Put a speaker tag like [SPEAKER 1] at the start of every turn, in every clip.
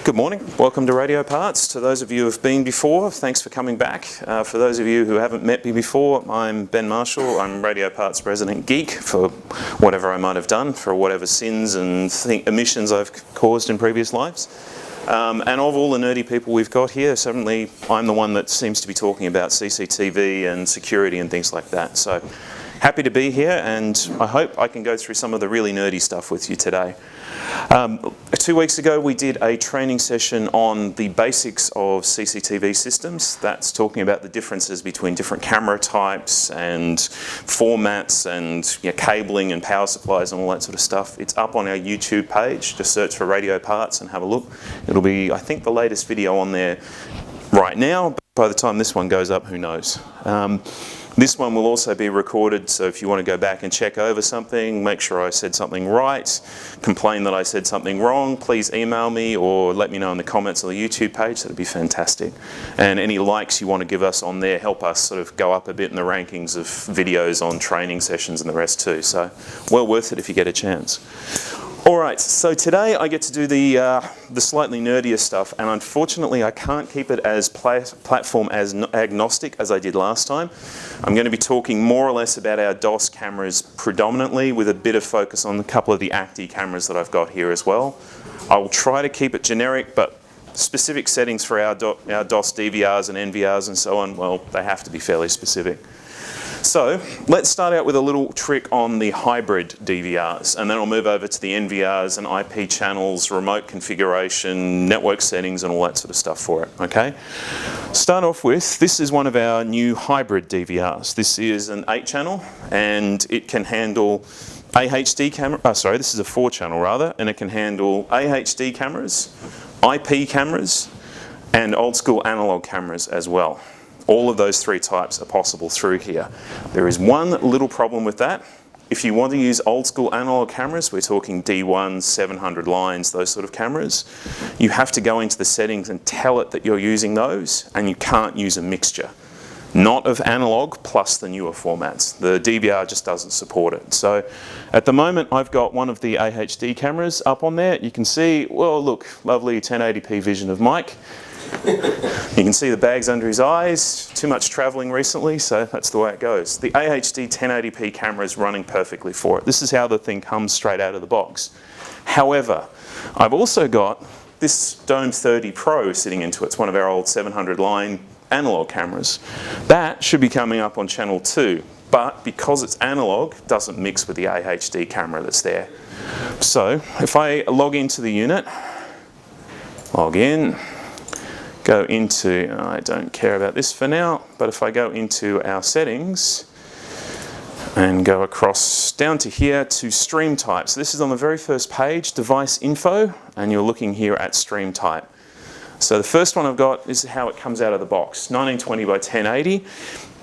[SPEAKER 1] Good morning, welcome to Radio Parts. To those of you who have been before, thanks for coming back. For those of you who haven't met me before, I'm Ben Marshall. I'm Radio Parts Resident Geek for whatever I might have done, for whatever sins and omissions I've caused in previous lives. And of all the nerdy people we've got here, certainly I'm the one that seems to be talking about CCTV and security and things like that. So happy to be here, and I hope I can go through some of the really nerdy stuff with you today. 2 weeks ago we did a training session on the basics of CCTV systems. That's talking about the differences between different camera types and formats and cabling and power supplies and all that sort of stuff. It's up on our YouTube page. Just search for Radio Parts and have a look. It'll be, I think, the latest video on there right now. But by the time this one goes up, who knows? This one will also be recorded, so if you want to go back and check over something, make sure I said something right, complain that I said something wrong, please email me or let me know in the comments on the YouTube page. That'd be fantastic. And any likes you want to give us on there help us sort of go up a bit in the rankings of videos on training sessions and the rest too. So well worth it if you get a chance. Alright, so today I get to do the slightly nerdier stuff, and unfortunately I can't keep it as platform as agnostic as I did last time. I'm going to be talking more or less about our DOS cameras predominantly, with a bit of focus on a couple of the ACTI cameras that I've got here as well. I will try to keep it generic, but specific settings for our DOS DVRs and NVRs and so on, well, they have to be fairly specific. So let's start out with a little trick on the hybrid DVRs, and then I'll move over to the NVRs and IP channels, remote configuration, network settings and all that sort of stuff for it, okay? Start off with, this is one of our new hybrid DVRs. This is an 8-channel and it can handle AHD camera, this is a 4-channel rather, and it can handle AHD cameras, IP cameras and old school analog cameras as well. All of those three types are possible through here. There is one little problem with that. If you want to use old school analog cameras, we're talking D1, 700 lines, those sort of cameras, you have to go into the settings and tell it that you're using those, and you can't use a mixture. Not of analog plus the newer formats. The DVR just doesn't support it. So at the moment I've got one of the AHD cameras up on there. You can see, well look, lovely 1080p vision of Mike. You can see the bags under his eyes, too much travelling recently, so that's the way it goes. The AHD 1080p camera is running perfectly for it. This is how the thing comes straight out of the box. However, I've also got this Dome 30 Pro sitting into it. It's one of our old 700 line analog cameras. That should be coming up on channel 2, but because it's analog, it doesn't mix with the AHD camera that's there. So if I log into the unit, log in, go into, I don't care about this for now, but if I go into our settings and go across down to here to stream type. So this is on the very first page, device info, and you're looking here at stream type. So the first one I've got, this is how it comes out of the box, 1920 by 1080.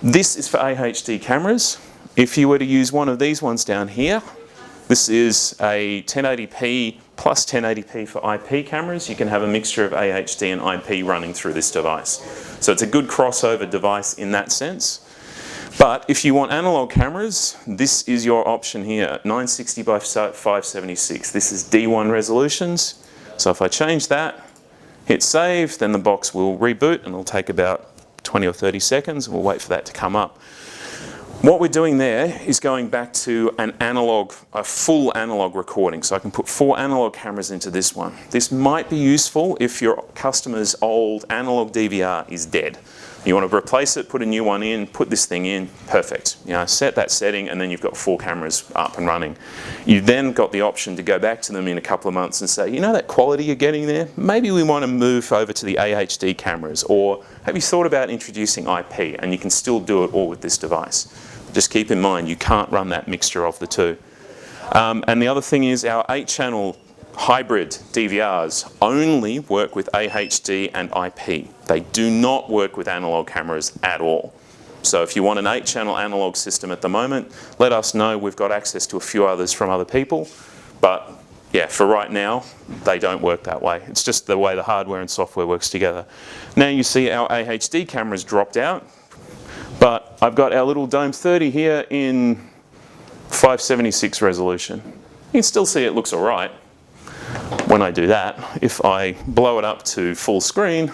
[SPEAKER 1] This is for AHD cameras. If you were to use one of these ones down here, this is a 1080p plus 1080p for IP cameras. You can have a mixture of AHD and IP running through this device. So it's a good crossover device in that sense. But if you want analog cameras, this is your option here, 960 by 576. This is D1 resolutions. So if I change that, hit save, then the box will reboot and it'll take about 20 or 30 seconds and we'll wait for that to come up. What we're doing there is going back to an analog, a full analog recording. So I can put 4 analog cameras into this one. This might be useful if your customer's old analog DVR is dead. You want to replace it, put a new one in, put this thing in, perfect. You know, set that setting and then you've got 4 cameras up and running. You've then got the option to go back to them in a couple of months and say, you know that quality you're getting there? Maybe we want to move over to the AHD cameras, or have you thought about introducing IP? And you can still do it all with this device. Just keep in mind you can't run that mixture of the two. And the other thing is our 8-channel hybrid DVRs only work with AHD and IP. They do not work with analog cameras at all. So if you want an 8-channel analog system at the moment, let us know. We've got access to a few others from other people. But yeah, for right now, they don't work that way. It's just the way the hardware and software works together. Now you see our AHD cameras dropped out. But I've got our little Dome 30 here in 576 resolution. You can still see it looks alright. when I do that, if I blow it up to full screen,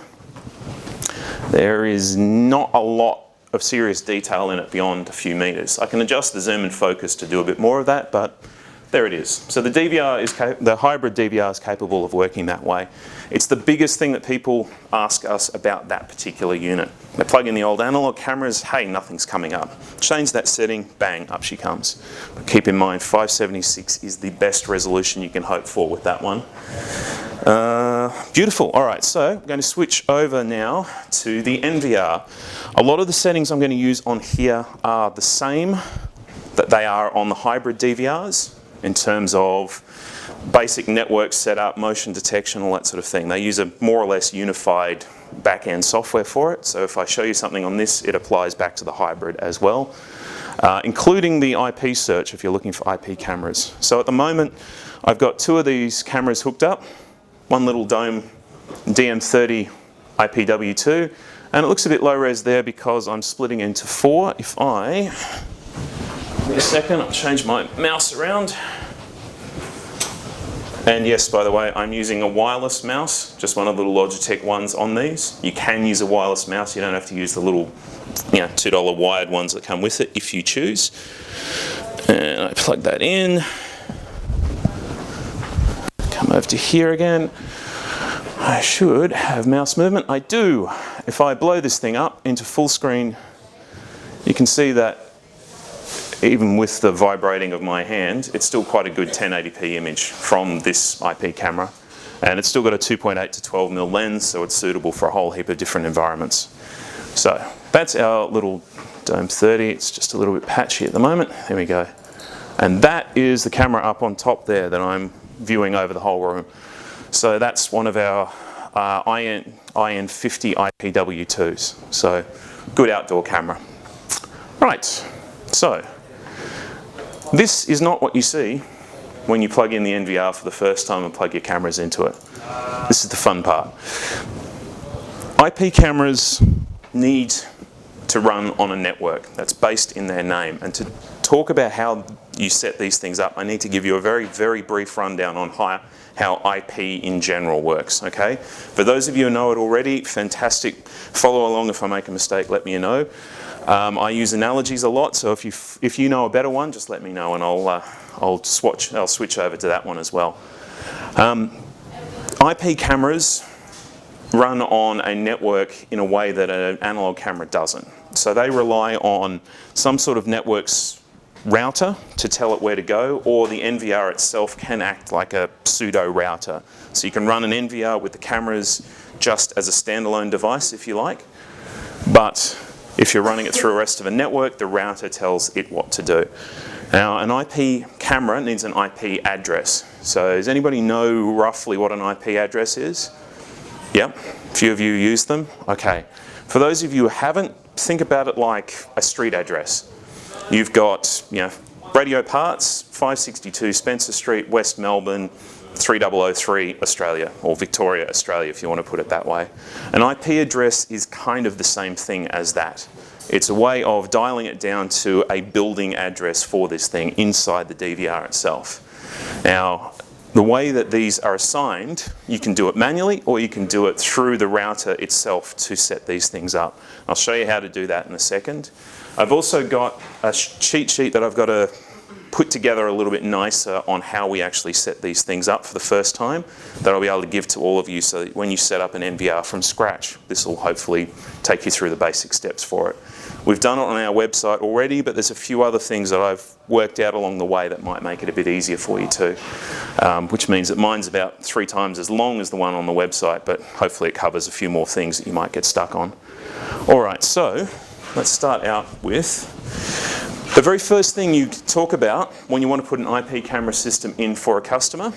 [SPEAKER 1] there is not a lot of serious detail in it beyond a few meters. I can adjust the zoom and focus to do a bit more of that, but there it is. So the DVR the hybrid DVR is capable of working that way. It's the biggest thing that people ask us about that particular unit. They plug in the old analog cameras, hey, nothing's coming up. Change that setting, bang, up she comes. But keep in mind, 576 is the best resolution you can hope for with that one. Beautiful. All right, so I'm going to switch over now to the NVR. A lot of the settings I'm going to use on here are the same that they are on the hybrid DVRs in terms of basic network setup, motion detection, all that sort of thing. They use a more or less unified back-end software for it. So if I show you something on this, it applies back to the hybrid as well, including the IP search if you're looking for IP cameras. So at the moment, I've got 2 of these cameras hooked up, one little dome DM30 IPW2, and it looks a bit low res there because I'm splitting into 4. If I, wait a second, I'll change my mouse around. And yes, by the way, I'm using a wireless mouse, just one of the little Logitech ones on these. You can use a wireless mouse, you don't have to use the little $2 wired ones that come with it if you choose. And I plug that in. Come over to here again. I should have mouse movement. I do. If I blow this thing up into full screen, you can see that even with the vibrating of my hand, it's still quite a good 1080p image from this IP camera. And it's still got a 2.8 to 12mm lens, so it's suitable for a whole heap of different environments. So that's our little Dome 30. It's just a little bit patchy at the moment. There we go. And that is the camera up on top there that I'm viewing over the whole room. So that's one of our IN50 IPW2s. So good outdoor camera. Right, so this is not what you see when you plug in the NVR for the first time and plug your cameras into it. This is the fun part. IP cameras need to run on a network. That's based in their name. And to talk about how you set these things up, I need to give you a very, very brief rundown on how IP in general works, okay? For those of you who know it already, fantastic. Follow along. If I make a mistake, let me know. I use analogies a lot, so if you know a better one, just let me know and I'll switch over to that one as well. IP cameras run on a network in a way that an analog camera doesn't. So they rely on some sort of network's router to tell it where to go, or the NVR itself can act like a pseudo router. So you can run an NVR with the cameras just as a standalone device if you like, but if you're running it through the rest of a network, the router tells it what to do. Now, an IP camera needs an IP address. So does anybody know roughly what an IP address is? Yep, a few of you use them. Okay. For those of you who haven't, think about it like a street address. You've got, radio parts, 562 Spencer Street, West Melbourne, 3003 Australia, or Victoria, Australia, if you want to put it that way. An IP address is kind of the same thing as that. It's a way of dialing it down to a building address for this thing inside the DVR itself. Now, the way that these are assigned, you can do it manually or you can do it through the router itself to set these things up. I'll show you how to do that in a second. I've also got a cheat sheet that I've got to put together a little bit nicer on how we actually set these things up for the first time that I'll be able to give to all of you, so that when you set up an NVR from scratch, this will hopefully take you through the basic steps for it. We've done it on our website already, but there's a few other things that I've worked out along the way that might make it a bit easier for you too, which means that mine's about 3 times as long as the one on the website, but hopefully it covers a few more things that you might get stuck on. All right, so let's start out with the very first thing you talk about when you want to put an IP camera system in for a customer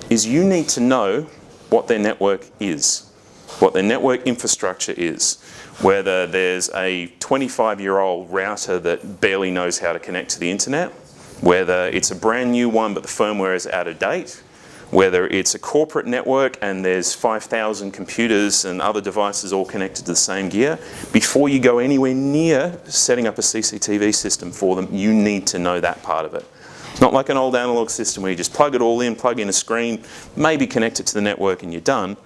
[SPEAKER 1] is you need to know what their network is, what their network infrastructure is. Whether there's a 25-year-old router that barely knows how to connect to the internet, whether it's a brand new one but the firmware is out of date, whether it's a corporate network and there's 5,000 computers and other devices all connected to the same gear, before you go anywhere near setting up a CCTV system for them, you need to know that part of it. Not like an old analog system where you just plug it all in, plug in a screen, maybe connect it to the network and you're done.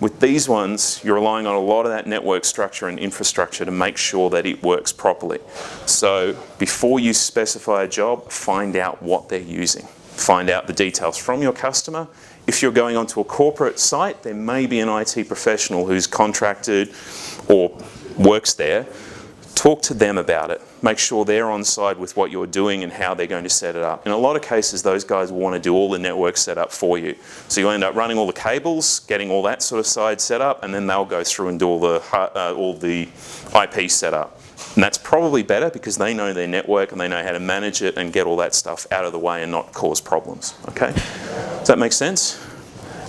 [SPEAKER 1] With these ones, you're relying on a lot of that network structure and infrastructure to make sure that it works properly. So before you specify a job, find out what they're using. Find out the details from your customer. If you're going onto a corporate site, there may be an IT professional who's contracted or works there. Talk to them about it. Make sure they're on side with what you're doing and how they're going to set it up. In a lot of cases, those guys will want to do all the network setup for you. So you'll end up running all the cables, getting all that sort of side set up, and then they'll go through and do all the IP setup. And that's probably better because they know their network and they know how to manage it and get all that stuff out of the way and not cause problems. Okay? Does that make sense?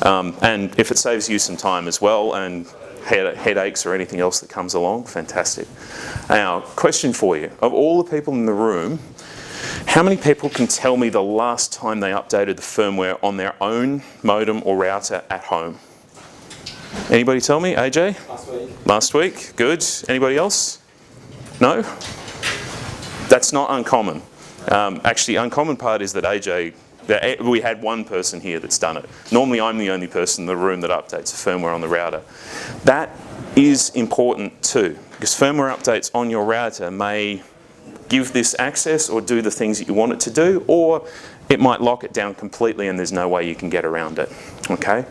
[SPEAKER 1] And if it saves you some time as well and headaches or anything else that comes along, fantastic. Now, question for you. Of all the people in the room, how many people can tell me the last time they updated the firmware on their own modem or router at home? Anybody tell me? AJ?
[SPEAKER 2] Last week.
[SPEAKER 1] Last week? Good. Anybody else? No? That's not uncommon. Actually, uncommon part is that AJ, we had one person here that's done it. Normally I'm the only person in the room that updates the firmware on the router. That is important too, because firmware updates on your router may give this access or do the things that you want it to do, or it might lock it down completely and there's no way you can get around it, okay?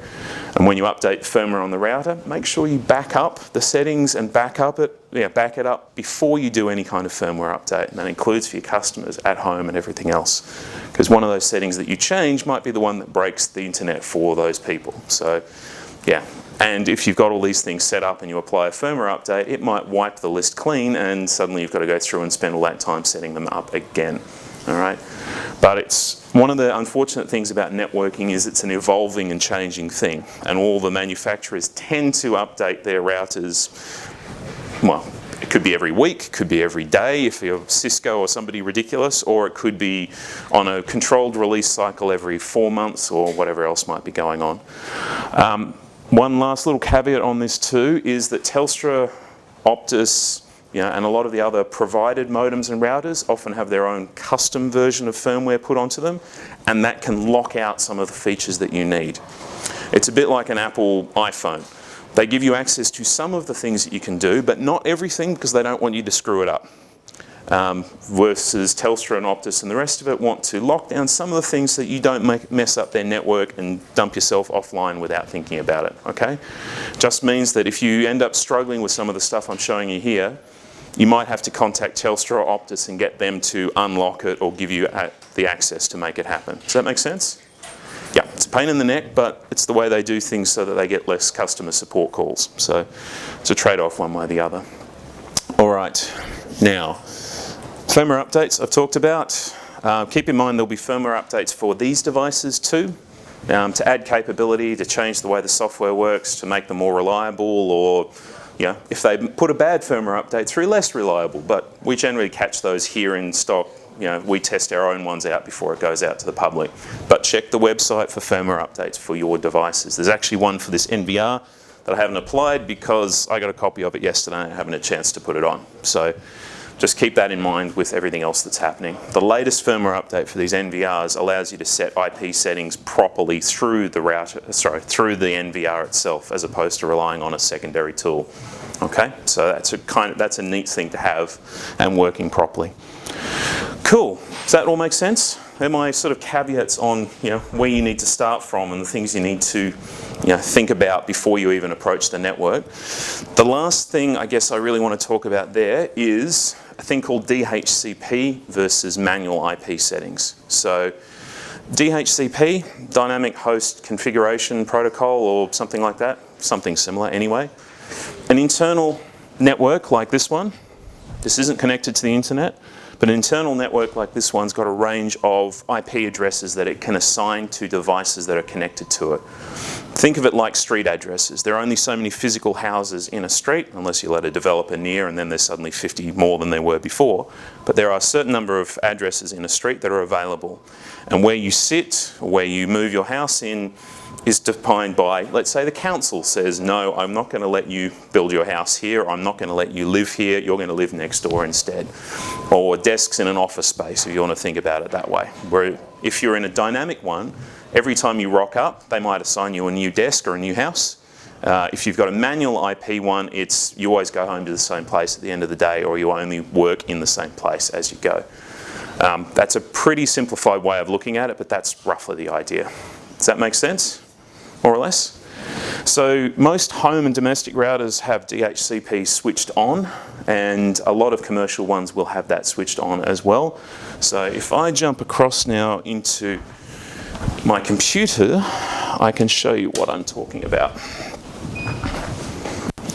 [SPEAKER 1] And when you update firmware on the router, make sure you back up the settings and back it up before you do any kind of firmware update. And that includes for your customers at home and everything else. Because one of those settings that you change might be the one that breaks the internet for those people. So, yeah. And if you've got all these things set up and you apply a firmware update, it might wipe the list clean and suddenly you've got to go through and spend all that time setting them up again. All right? But it's one of the unfortunate things about networking is it's an evolving and changing thing. And all the manufacturers tend to update their routers, well, it could be every week, could be every day if you're Cisco or somebody ridiculous, or it could be on a controlled release cycle every 4 months or whatever else might be going on. One last little caveat on this too is that Telstra, Optus, and a lot of the other provided modems and routers often have their own custom version of firmware put onto them, and that can lock out some of the features that you need. It's a bit like an Apple iPhone. They give you access to some of the things that you can do, but not everything because they don't want you to screw it up. Versus Telstra and Optus and the rest of it want to lock down some of the things so that you don't mess up their network and dump yourself offline without thinking about it, okay? Just means that if you end up struggling with some of the stuff I'm showing you here, you might have to contact Telstra or Optus and get them to unlock it or give you the access to make it happen. Does that make sense? Yeah, it's a pain in the neck, but it's the way they do things so that they get less customer support calls. So it's a trade-off one way or the other. All right, now, firmware updates I've talked about. Keep in mind there'll be firmware updates for these devices too, to add capability, to change the way the software works, to make them more reliable, or if they put a bad firmware update through, less reliable. But we generally catch those here in stock. We test our own ones out before it goes out to the public. But check the website for firmware updates for your devices. There's actually one for this NVR that I haven't applied because I got a copy of it yesterday and I haven't had a chance to put it on. So just keep that in mind with everything else that's happening. The latest firmware update for these NVRs allows you to set IP settings properly through the router, through the NVR itself, as opposed to relying on a secondary tool. Okay, so that's a neat thing to have and working properly. Cool. Does that all make sense? They're my sort of caveats on where you need to start from and the things you need to think about before you even approach the network. The last thing I guess I really want to talk about there is a thing called DHCP versus manual IP settings. So DHCP, Dynamic Host Configuration Protocol, or something like that, something similar anyway. An internal network like this one, this isn't connected to the internet, but an internal network like this one's got a range of IP addresses that it can assign to devices that are connected to it. Think of it like street addresses. There are only so many physical houses in a street, unless you let a developer near and then there's suddenly 50 more than there were before. But there are a certain number of addresses in a street that are available. And where you sit, or where you move your house in, is defined by, let's say the council says, no, I'm not going to let you build your house here, I'm not going to let you live here, you're going to live next door instead. Or desks in an office space, if you want to think about it that way. Where if you're in a dynamic one, every time you rock up, they might assign you a new desk or a new house. If you've got a manual IP one, it's you always go home to the same place at the end of the day, or you only work in the same place as you go. That's a pretty simplified way of looking at it, but that's roughly the idea. Does that make sense? More or less? So most home and domestic routers have DHCP switched on, and a lot of commercial ones will have that switched on as well. So if I jump across now into my computer, I can show you what I'm talking about.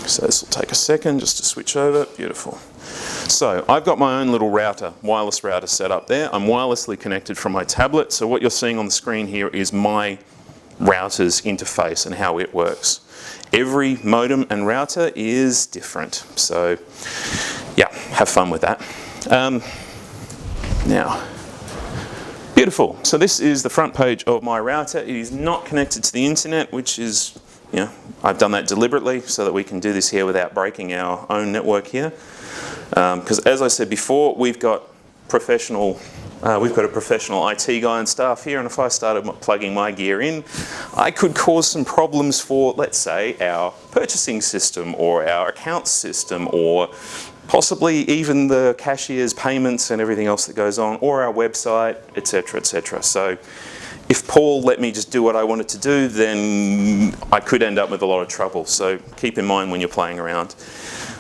[SPEAKER 1] So this will take a second just to switch over. Beautiful. So I've got my own little router, wireless router set up there. I'm wirelessly connected from my tablet. So what you're seeing on the screen here is my router's interface and how it works. Every modem and router is different. So yeah, have fun with that. Now, beautiful. So this is the front page of my router. It is not connected to the internet, which is, you know, I've done that deliberately so that we can do this here without breaking our own network here. Because as I said before, we've got a professional IT guy and staff here, and if I started plugging my gear in, I could cause some problems for, let's say, our purchasing system or our accounts system, or possibly even the cashier's payments and everything else that goes on, or our website, etc., etc. So if Paul let me just do what I wanted to do, then I could end up with a lot of trouble. So keep in mind when you're playing around.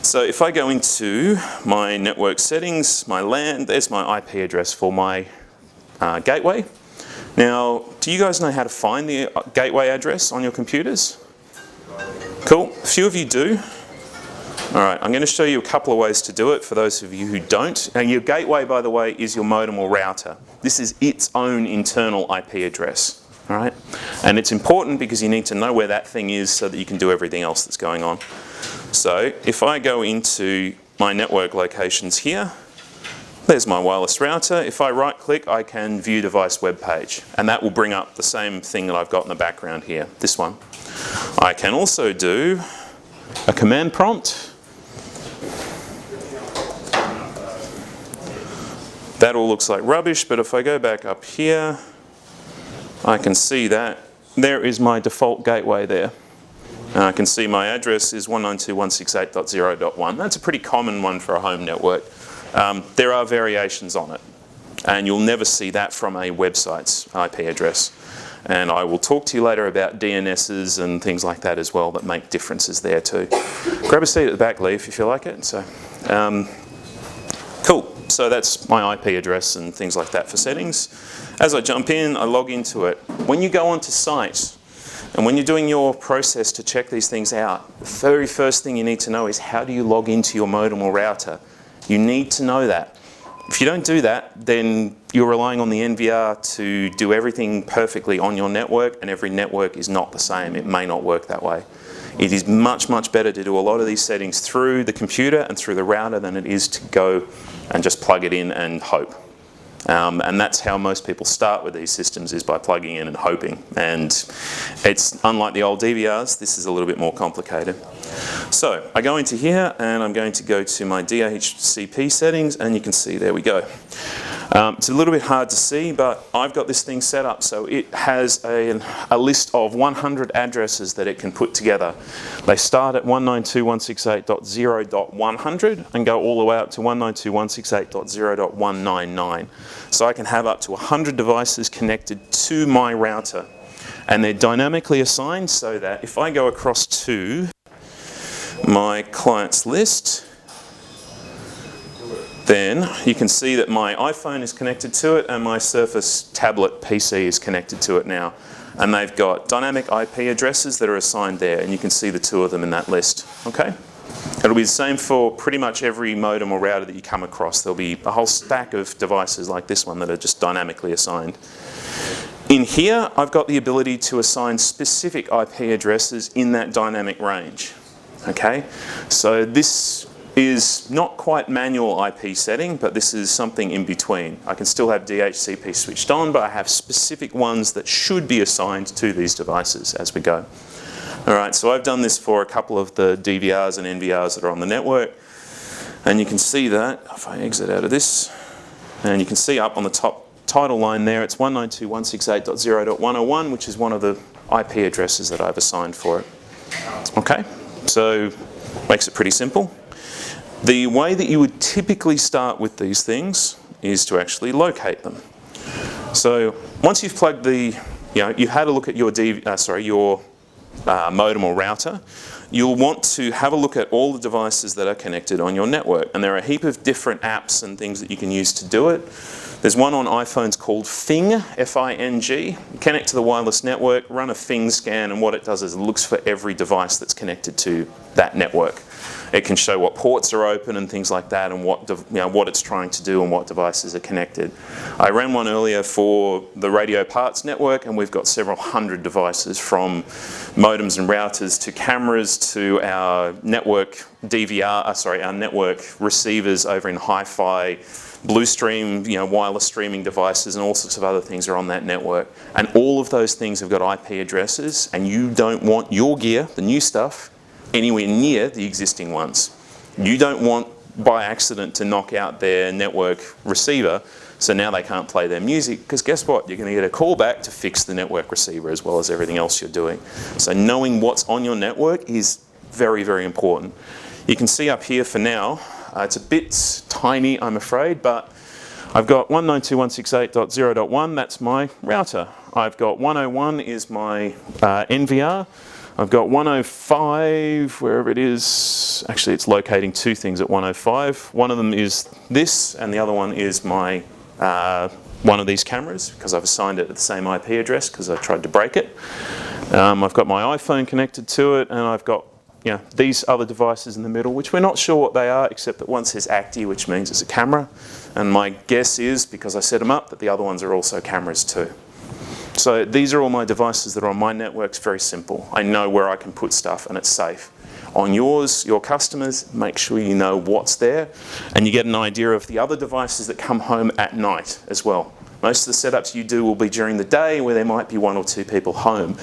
[SPEAKER 1] So if I go into my network settings, my LAN, there's my IP address for my gateway. Now, do you guys know how to find the gateway address on your computers? Cool, a few of you do. All right, I'm going to show you a couple of ways to do it for those of you who don't. And your gateway, by the way, is your modem or router. This is its own internal IP address. All right, and it's important because you need to know where that thing is so that you can do everything else that's going on. So if I go into my network locations here, there's my wireless router. If I right click, I can view device web page, and that will bring up the same thing that I've got in the background here, this one. I can also do a command prompt. That all looks like rubbish, but if I go back up here, I can see that there is my default gateway there. I can see my address is 192.168.0.1. That's a pretty common one for a home network. There are variations on it, and you'll never see that from a website's IP address. And I will talk to you later about DNSs and things like that as well that make differences there too. Grab a seat at the back, Lee, if you feel like it. So, cool. So that's my IP address and things like that for settings. As I jump in, I log into it. When you go onto site, and when you're doing your process to check these things out, the very first thing you need to know is how do you log into your modem or router? You need to know that. If you don't do that, then you're relying on the NVR to do everything perfectly on your network, and every network is not the same. It may not work that way. It is much, much better to do a lot of these settings through the computer and through the router than it is to go and just plug it in and hope. And that's how most people start with these systems, is by plugging in and hoping. And it's unlike the old DVRs, this is a little bit more complicated. So I go into here and I'm going to go to my DHCP settings, and you can see there we go. It's a little bit hard to see, but I've got this thing set up so it has a list of 100 addresses that it can put together. They start at 192.168.0.100 and go all the way up to 192.168.0.199. So I can have up to 100 devices connected to my router, and they're dynamically assigned so that if I go across to my clients list, then you can see that my iPhone is connected to it and my Surface tablet PC is connected to it now. And they've got dynamic IP addresses that are assigned there, and you can see the two of them in that list. Okay? It'll be the same for pretty much every modem or router that you come across. There'll be a whole stack of devices like this one that are just dynamically assigned. In here, I've got the ability to assign specific IP addresses in that dynamic range. Okay? So this is not quite manual IP setting, but this is something in between. I can still have DHCP switched on, but I have specific ones that should be assigned to these devices as we go. All right, so I've done this for a couple of the DVRs and NVRs that are on the network, and you can see that, if I exit out of this, and you can see up on the top title line there, it's 192.168.0.101, which is one of the IP addresses that I've assigned for it. Okay, so makes it pretty simple. The way that you would typically start with these things is to actually locate them. So once you've plugged the, you had a look at your modem or router, you'll want to have a look at all the devices that are connected on your network. And there are a heap of different apps and things that you can use to do it. There's one on iPhones called Fing, F-I-N-G. Connect to the wireless network, run a Fing scan, and what it does is it looks for every device that's connected to that network. It can show what ports are open and things like that, and what it's trying to do and what devices are connected. I ran one earlier for the radio parts network, and we've got several hundred devices, from modems and routers to cameras to our network our network receivers over in Hi-Fi, Bluestream, wireless streaming devices, and all sorts of other things are on that network. And all of those things have got IP addresses, and you don't want your gear, the new stuff, anywhere near the existing ones. You don't want by accident to knock out their network receiver, so now they can't play their music, because guess what? You're going to get a call back to fix the network receiver as well as everything else you're doing. So knowing what's on your network is very, very important. You can see up here for now, it's a bit tiny, I'm afraid, but I've got 192.168.0.1, that's my router. I've got 101 is my NVR. I've got 105, wherever it is. Actually, it's locating two things at 105. One of them is this, and the other one is my one of these cameras, because I've assigned it at the same IP address because I tried to break it. I've got my iPhone connected to it, and I've got these other devices in the middle, which we're not sure what they are, except that one says ACTI, which means it's a camera. And my guess is, because I set them up, that the other ones are also cameras too. So these are all my devices that are on my network. It's very simple. I know where I can put stuff and it's safe. On yours, your customers, make sure you know what's there, and you get an idea of the other devices that come home at night as well. Most of the setups you do will be during the day, where there might be 1 or 2 people home.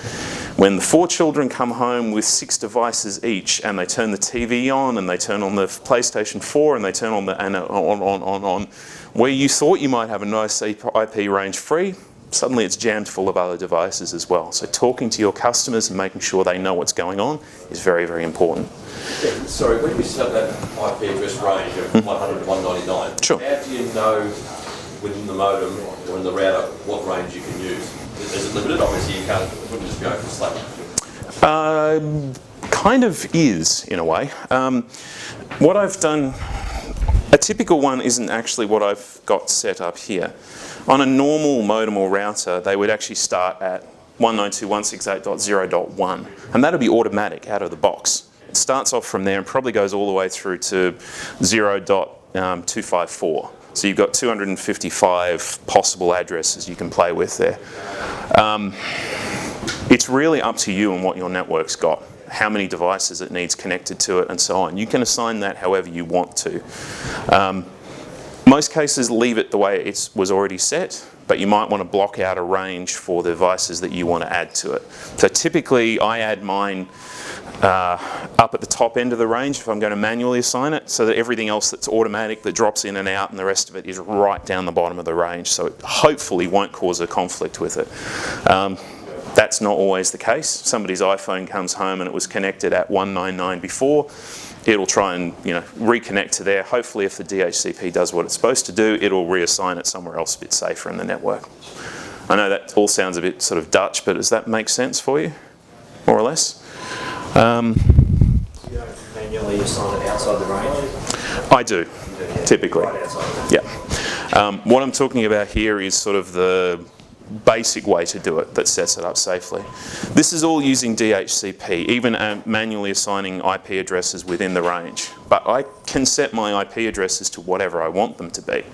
[SPEAKER 1] When the 4 children come home with 6 devices each, and they turn the TV on, and they turn on the PlayStation 4, and they turn on the on, where you thought you might have a nice IP range free, suddenly it's jammed full of other devices as well. So talking to your customers and making sure they know what's going on is very, very important.
[SPEAKER 2] Yeah, sorry, when we set up that IP address range of 100 to 199,
[SPEAKER 1] sure.
[SPEAKER 2] How do you know within the modem or in the router what range you can use? Is it limited? Obviously you wouldn't just go for slack.
[SPEAKER 1] Kind of is, in a way. What I've done, a typical one isn't actually what I've got set up here. On a normal modem or router, they would actually start at 192.168.0.1, and that'll be automatic out of the box. It starts off from there and probably goes all the way through to 0.254. So you've got 255 possible addresses you can play with there. It's really up to you and what your network's got, how many devices it needs connected to it, and so on. You can assign that however you want to. Most cases leave it the way it was already set, but you might want to block out a range for the devices that you want to add to it. So typically I add mine up at the top end of the range if I'm going to manually assign it, so that everything else that's automatic that drops in and out and the rest of it is right down the bottom of the range, so it hopefully won't cause a conflict with it. That's not always the case. Somebody's iPhone comes home and it was connected at 199 before. It'll try and reconnect to there. Hopefully if the DHCP does what it's supposed to do, it'll reassign it somewhere else a bit safer in the network. I know that all sounds a bit sort of Dutch, but does that make sense for you, more or less?
[SPEAKER 3] You don't manually assign it outside the range?
[SPEAKER 1] I do, typically.
[SPEAKER 3] Right outside.
[SPEAKER 1] Yeah. What I'm talking about here is sort of the basic way to do it that sets it up safely. This is all using DHCP, even manually assigning IP addresses within the range. But I can set my IP addresses to whatever I want them to be.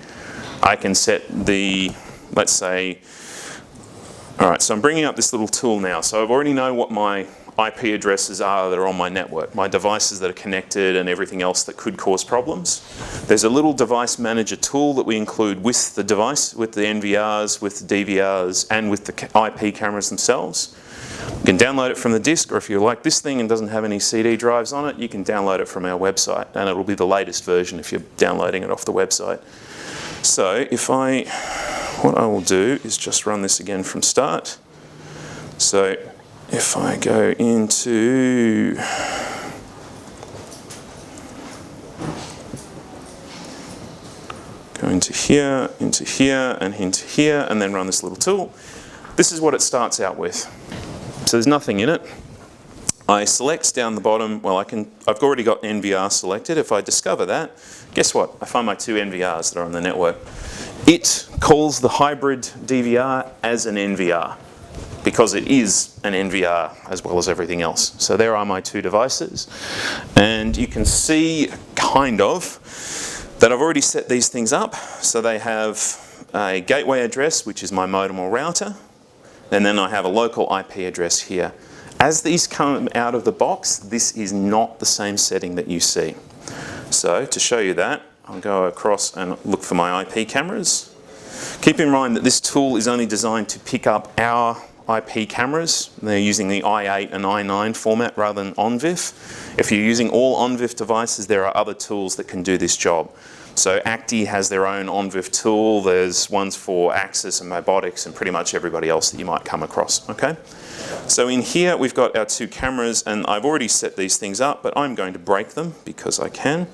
[SPEAKER 1] I can set the, let's say, all right, so I'm bringing up this little tool now. So I already know what my IP addresses are that are on my network, my devices that are connected and everything else that could cause problems. There's a little device manager tool that we include with the device, with the NVRs, with the DVRs, and with the IP cameras themselves. You can download it from the disk, or if you like this thing and doesn't have any CD drives on it, you can download it from our website, and it'll be the latest version if you're downloading it off the website. So what I will do is just run this again from start. So if I go into here, into here, and into here, and then run this little tool, this is what it starts out with. So there's nothing in it. I select down the bottom, well I've already got NVR selected. If I discover that, guess what? I find my 2 NVRs that are on the network. It calls the hybrid DVR as an NVR because it is an NVR as well as everything else. So there are my 2 devices, and you can see kind of that I've already set these things up. So they have a gateway address, which is my modem or router, and then I have a local IP address here. As these come out of the box, this is not the same setting that you see. So to show you that, I'll go across and look for my IP cameras. Keep in mind that this tool is only designed to pick up our IP cameras. They're using the i8 and i9 format rather than ONVIF. If you're using all ONVIF devices, there are other tools that can do this job. So Acti has their own ONVIF tool. There's ones for Axis and Mobotics and pretty much everybody else that you might come across. Okay. So in here we've got our 2 cameras, and I've already set these things up, but I'm going to break them because I can.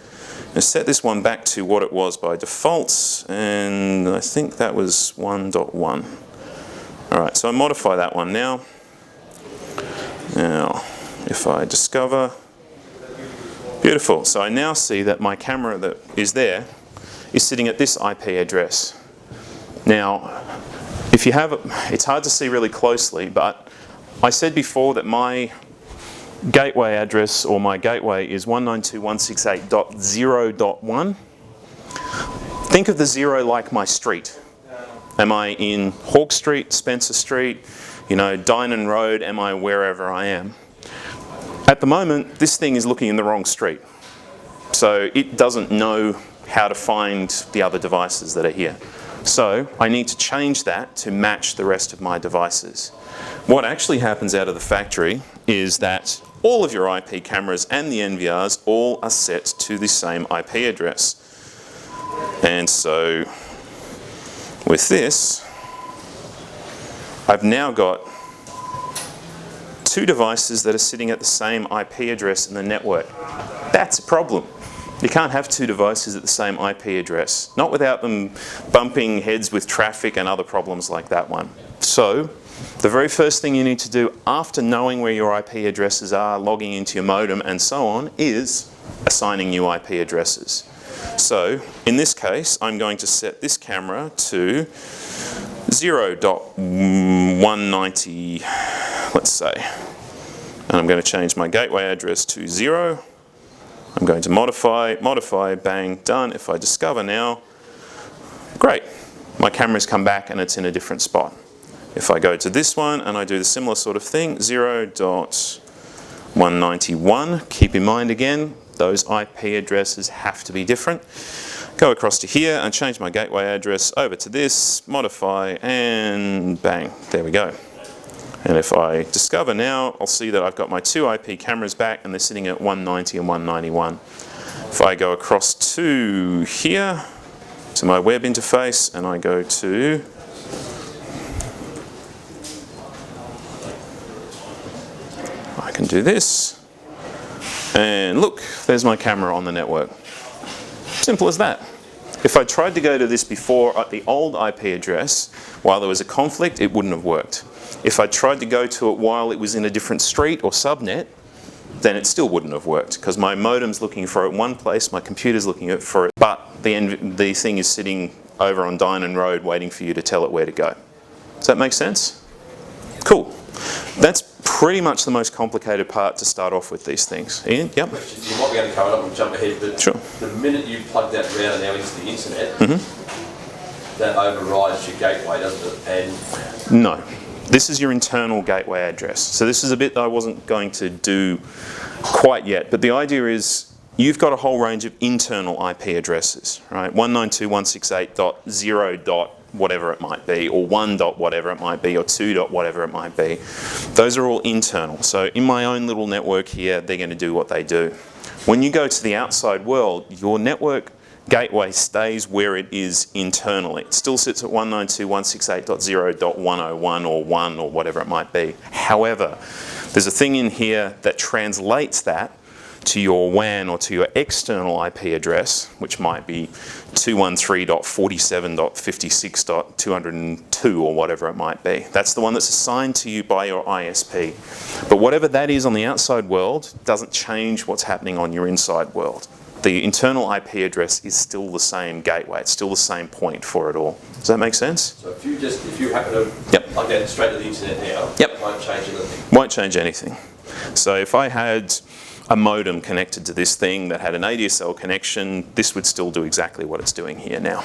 [SPEAKER 1] And set this one back to what it was by default, and I think that was 1.1. Alright, so I modify that one now. Now, if I discover, beautiful. So I now see that my camera that is there is sitting at this IP address. Now, if you have, it's hard to see really closely, but I said before that my gateway address, or my gateway, is 192.168.0.1. Think of the 0 like my street. Am I in Hawke Street, Spencer Street, Dynon Road? Am I wherever I am? At the moment, this thing is looking in the wrong street. So it doesn't know how to find the other devices that are here. So I need to change that to match the rest of my devices. What actually happens out of the factory is that all of your IP cameras and the NVRs all are set to the same IP address. And so with this, I've now got 2 devices that are sitting at the same IP address in the network. That's a problem. You can't have 2 devices at the same IP address, not without them bumping heads with traffic and other problems like that one. So the very first thing you need to do after knowing where your IP addresses are, logging into your modem and so on, is assigning new IP addresses. So in this case, I'm going to set this camera to 0.190, let's say. And I'm going to change my gateway address to 0. I'm going to modify, bang, done. If I discover now, great. My camera's come back and it's in a different spot. If I go to this one and I do the similar sort of thing, 0.191, keep in mind again, those IP addresses have to be different. Go across to here and change my gateway address over to this, modify, and bang, there we go. And if I discover now, I'll see that I've got my 2 IP cameras back and they're sitting at 190 and 191. If I go across to here, to my web interface, and I go to I can do this, and look, there's my camera on the network. Simple as that. If I tried to go to this before at the old IP address, while there was a conflict, it wouldn't have worked. If I tried to go to it while it was in a different street or subnet, then it still wouldn't have worked, because my modem's looking for it in one place, my computer's looking for it, but the thing is sitting over on Dynon Road waiting for you to tell it where to go. Does that make sense? Cool. That's pretty much the most complicated part to start off with these things. Ian? Yep.
[SPEAKER 2] You might be able to cover it up and jump ahead, but
[SPEAKER 1] sure.
[SPEAKER 2] The minute you plug that router now into the internet, that overrides your gateway, doesn't it? And
[SPEAKER 1] no. This is your internal gateway address. So this is a bit that I wasn't going to do quite yet, but the idea is you've got a whole range of internal IP addresses, right? 192.168.0. Whatever it might be, or 1. Whatever it might be, or 2. Whatever it might be. Those are all internal. So in my own little network here, they're going to do what they do. When you go to the outside world, your network gateway stays where it is internally. It still sits at 192.168.0.101 or 1 or whatever it might be. However, there's a thing in here that translates that to your WAN or to your external IP address, which might be 213.47.56.202 or whatever it might be. That's the one that's assigned to you by your ISP. But whatever that is on the outside world doesn't change what's happening on your inside world. The internal IP address is still the same gateway. It's still the same point for it all. Does that make sense?
[SPEAKER 2] So if you happen to plug that straight to the internet now, it won't change anything?
[SPEAKER 1] Won't change anything. So if I had a modem connected to this thing that had an ADSL connection, this would still do exactly what it's doing here now.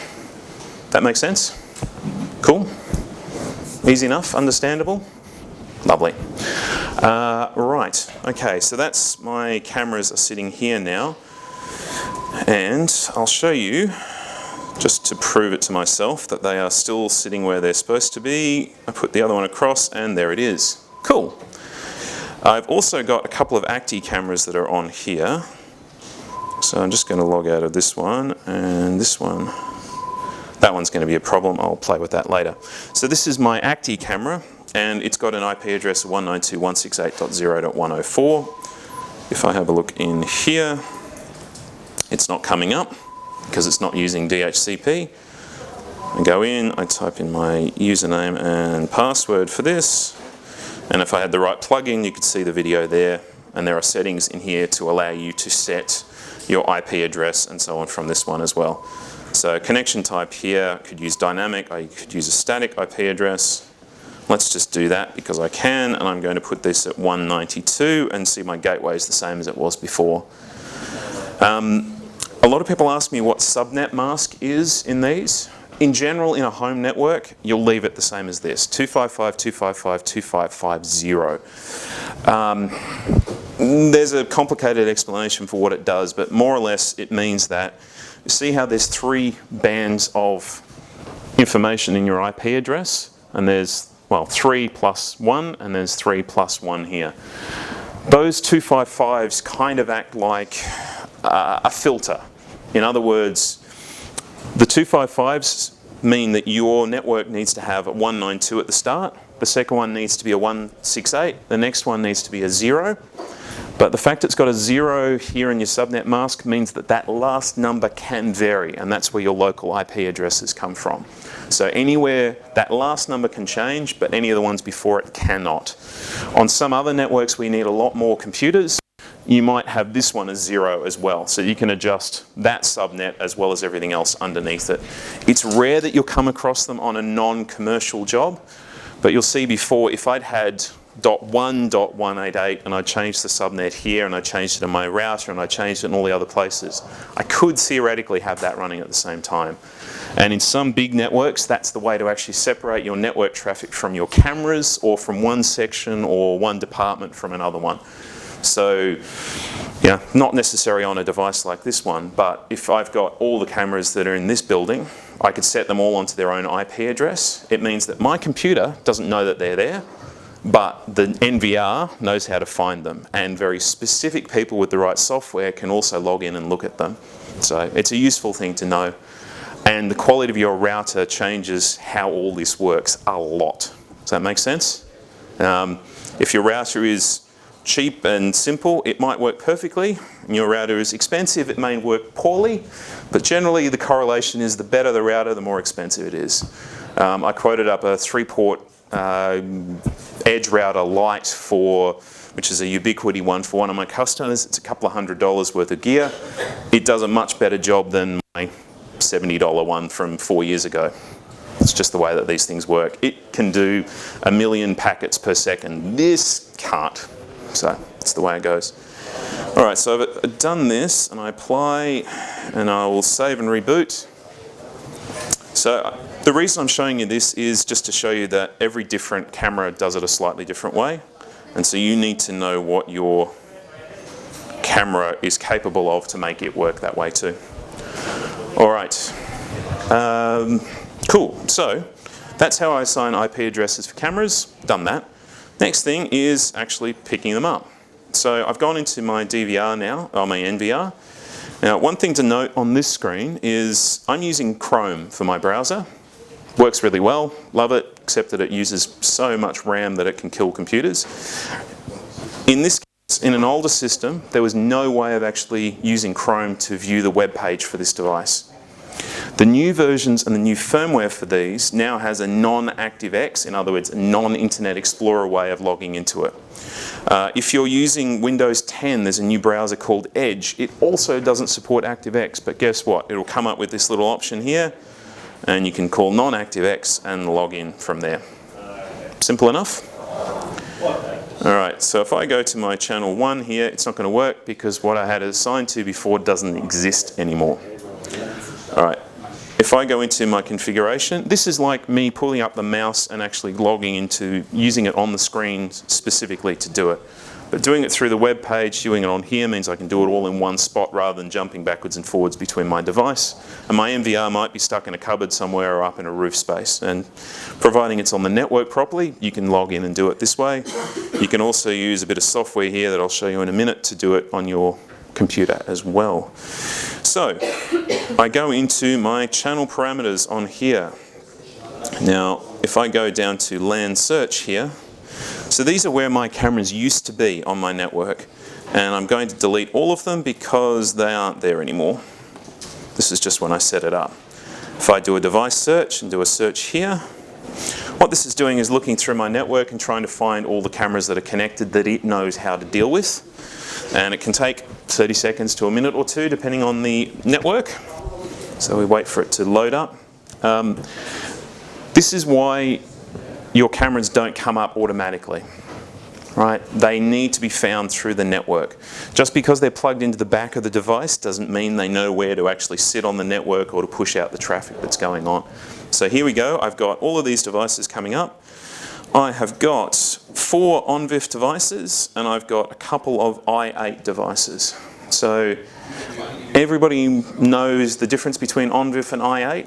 [SPEAKER 1] That makes sense? Cool? Easy enough? Understandable? Lovely. Right, okay, so that's my cameras are sitting here now. And I'll show you, just to prove it to myself, that they are still sitting where they're supposed to be. I put the other one across and there it is. Cool. I've also got a couple of Acti cameras that are on here. So I'm just going to log out of this one and this one. That one's going to be a problem. I'll play with that later. So this is my Acti camera and it's got an IP address of 192.168.0.104. If I have a look in here, it's not coming up because it's not using DHCP. I go in, I type in my username and password for this. And if I had the right plugin, you could see the video there. And there are settings in here to allow you to set your IP address and so on from this one as well. So connection type here, I could use dynamic, I could use a static IP address. Let's just do that because I can, and I'm going to put this at 192 and see my gateway is the same as it was before. A lot of people ask me what subnet mask is in these. In general, in a home network, you'll leave it the same as this, 255.255.255.50. There's a complicated explanation for what it does, but more or less it means that, you see how there's 3 bands of information in your IP address? And there's, well, 3 plus 1, and there's 3 plus 1 here. Those 255s kind of act like a filter. In other words, the 255s mean that your network needs to have a 192 at the start, the second one needs to be a 168, the next one needs to be a 0. But the fact it's got a 0 here in your subnet mask means that that last number can vary, and that's where your local IP addresses come from. So anywhere, that last number can change, but any of the ones before it cannot. On some other networks we need a lot more computers. You might have this one as 0 as well, so you can adjust that subnet as well as everything else underneath it. It's rare that you'll come across them on a non-commercial job, but you'll see before, if I'd had .1.188 and I changed the subnet here and I changed it in my router and I changed it in all the other places, I could theoretically have that running at the same time. And in some big networks, that's the way to actually separate your network traffic from your cameras or from one section or one department from another one. So, yeah, not necessary on a device like this one, but if I've got all the cameras that are in this building, I could set them all onto their own IP address. It means that my computer doesn't know that they're there, but the NVR knows how to find them, and very specific people with the right software can also log in and look at them. So it's a useful thing to know. And the quality of your router changes how all this works a lot. Does that make sense? If your router is cheap and simple, it might work perfectly. And your router is expensive, it may work poorly, but generally the correlation is the better the router, the more expensive it is. I quoted up a 3-port Edge router Lite which is a Ubiquiti one for one of my customers. It's a couple of $100 worth of gear. It does a much better job than my $70 one from 4 years ago. It's just the way that these things work. It can do 1 million packets per second. This can't. So that's the way it goes. All right, so I've done this and I apply and I will save and reboot. So the reason I'm showing you this is just to show you that every different camera does it a slightly different way. And so you need to know what your camera is capable of to make it work that way too. All right, cool. So that's how I assign IP addresses for cameras, done that. Next thing is actually picking them up. So I've gone into my DVR now, or my NVR. Now, one thing to note on this screen is I'm using Chrome for my browser. Works really well, love it, except that it uses so much RAM that it can kill computers. In this case, in an older system, there was no way of actually using Chrome to view the web page for this device. The new versions and the new firmware for these now has a non-ActiveX, in other words, a non-Internet Explorer way of logging into it. If you're using Windows 10, there's a new browser called Edge. It also doesn't support ActiveX, but guess what? It'll come up with this little option here, and you can call non-ActiveX and log in from there. Simple enough? Alright, so if I go to my channel 1 here, it's not going to work because what I had it assigned to before doesn't exist anymore. Alright, if I go into my configuration, this is like me pulling up the mouse and actually logging into, using it on the screen specifically to do it. But doing it through the web page, doing it on here means I can do it all in one spot rather than jumping backwards and forwards between my device. And my NVR might be stuck in a cupboard somewhere or up in a roof space. And providing it's on the network properly, you can log in and do it this way. You can also use a bit of software here that I'll show you in a minute to do it on your computer as well. So I go into my channel parameters on here. Now, if I go down to LAN search here, so these are where my cameras used to be on my network, and I'm going to delete all of them because they aren't there anymore. This is just when I set it up. If I do a device search and do a search here, what this is doing is looking through my network and trying to find all the cameras that are connected that it knows how to deal with. And it can take 30 seconds to a minute or two depending on the network. So we wait for it to load up. This is why your cameras don't come up automatically, right? They need to be found through the network. Just because they're plugged into the back of the device doesn't mean they know where to actually sit on the network or to push out the traffic that's going on. So here we go, I've got all of these devices coming up. I have got 4 ONVIF devices and I've got a couple of i8 devices. So everybody knows the difference between ONVIF and i8.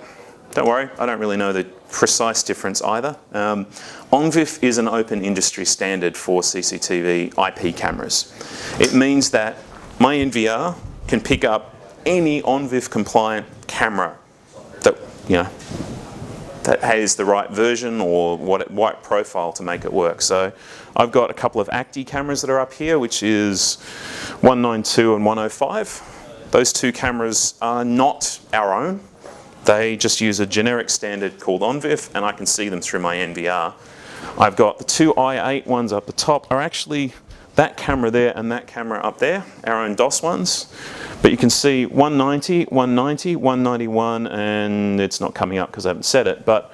[SPEAKER 1] Don't worry, I don't really know the precise difference either. ONVIF is an open industry standard for CCTV IP cameras. It means that my NVR can pick up any ONVIF compliant camera that, you know, that has the right version or right profile to make it work. So I've got a couple of ACTI cameras that are up here, which is 192 and 105. Those 2 cameras are not our own. They just use a generic standard called ONVIF, and I can see them through my NVR. I've got the 2 i8 ones up the top are actually that camera there and that camera up there, our own DOS ones. But you can see 190, 190, 191, and it's not coming up because I haven't set it, but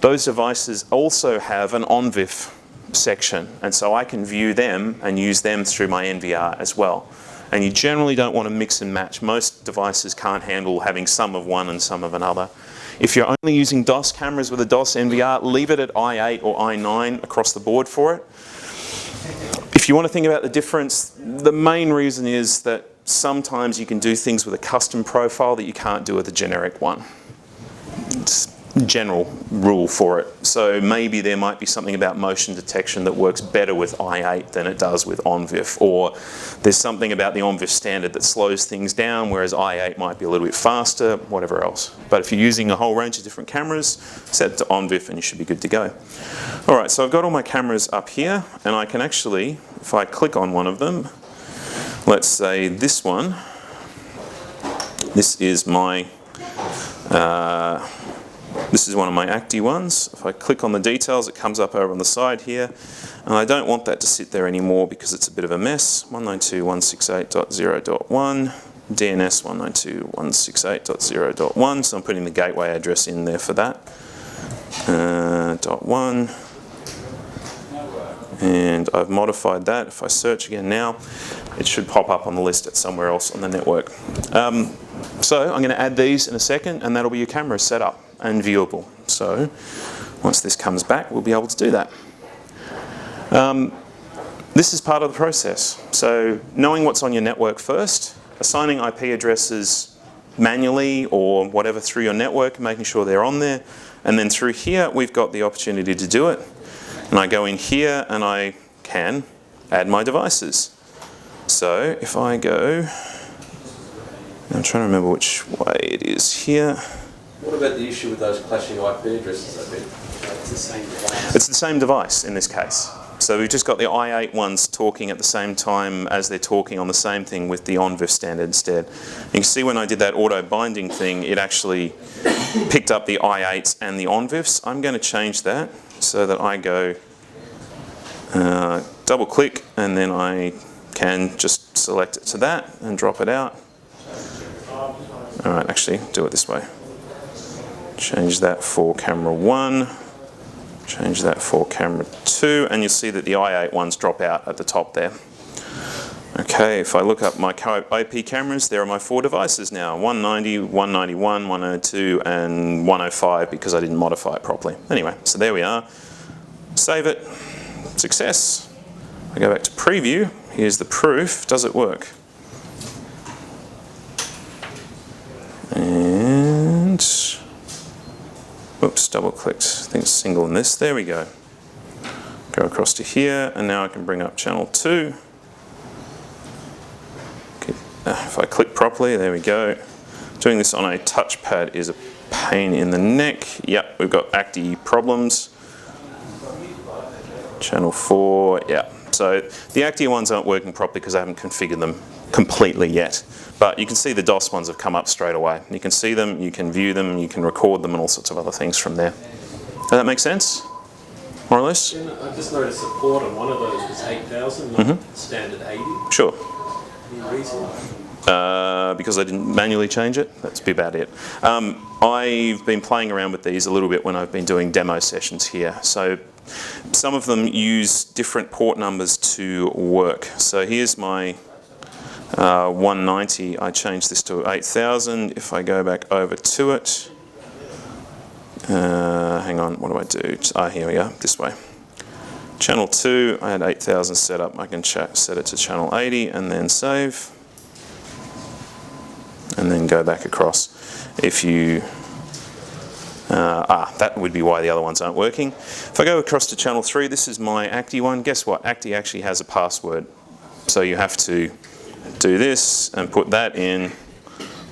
[SPEAKER 1] those devices also have an ONVIF section, and so I can view them and use them through my NVR as well. And you generally don't want to mix and match. Most devices can't handle having some of one and some of another. If you're only using DOS cameras with a DOS NVR, leave it at i8 or i9 across the board for it. If you want to think about the difference, the main reason is that sometimes you can do things with a custom profile that you can't do with a generic one. It's a general rule for it. So maybe there might be something about motion detection that works better with i8 than it does with ONVIF, or there's something about the ONVIF standard that slows things down, whereas i8 might be a little bit faster, whatever else. But if you're using a whole range of different cameras, set it to ONVIF and you should be good to go. All right, so I've got all my cameras up here, and I can actually, if I click on one of them, let's say this one, this is my this is one of my ACTI ones. If I click on the details, it comes up over on the side here. And I don't want that to sit there anymore because it's a bit of a mess. 192.168.0.1, DNS 192.168.0.1. So I'm putting the gateway address in there for that. .1. And I've modified that. If I search again now, it should pop up on the list at somewhere else on the network. So I'm going to add these in a second, and that'll be your camera set up. and viewable. So once this comes back, we'll be able to do that. This is part of the process. So knowing what's on your network first, assigning IP addresses manually or whatever through your network, making sure they're on there. And then through here, we've got the opportunity to do it. And I go in here and I can add my devices. So if I go, I'm trying to remember which way it is here.
[SPEAKER 2] What about the issue with those clashing IP addresses, I think?
[SPEAKER 3] It's the same device.
[SPEAKER 1] It's the same device in this case. So we've just got the i8 ones talking at the same time as they're talking on the same thing with the ONVIF standard instead. You can see when I did that auto binding thing, it actually picked up the i8s and the ONVIFs. I'm going to change that so that I go double click and then I can just select it to that and drop it out. Alright, actually do it this way. Change that for camera 1. Change that for camera 2, and you'll see that the i8 ones drop out at the top there. Okay, if I look up my IP cameras, there are my 4 devices now. 190, 191, 102, and 105 because I didn't modify it properly. Anyway, so there we are. Save it. Success. I go back to preview. Here's the proof. Does it work? And oops, double clicked. I think it's single in this. There we go. Go across to here, and now I can bring up channel 2. Okay. If I click properly, there we go. Doing this on a touchpad is a pain in the neck. Yep, we've got ACTI problems. Channel 4, yeah. So the ACTI ones aren't working properly because I haven't configured them completely yet. But you can see the DOS ones have come up straight away. You can see them, you can view them, you can record them and all sorts of other things from there. Does that make sense? More or less?
[SPEAKER 3] I just noticed the port on one of those was 8,000, not standard 80.
[SPEAKER 1] Sure.
[SPEAKER 3] Any reason?
[SPEAKER 1] Because I didn't manually change it. That's about it. I've been playing around with these a little bit when I've been doing demo sessions here. So some of them use different port numbers to work. So here's my 190. I changed this to 8,000. If I go back over to it, hang on, what do I do? Here we go, this way. Channel 2, I had 8,000 set up. I can set it to channel 80 and then save. And then go back across. If you, that would be why the other ones aren't working. If I go across to channel 3, this is my ACTI one. Guess what? ACTI actually has a password. So you have to do this and put that in,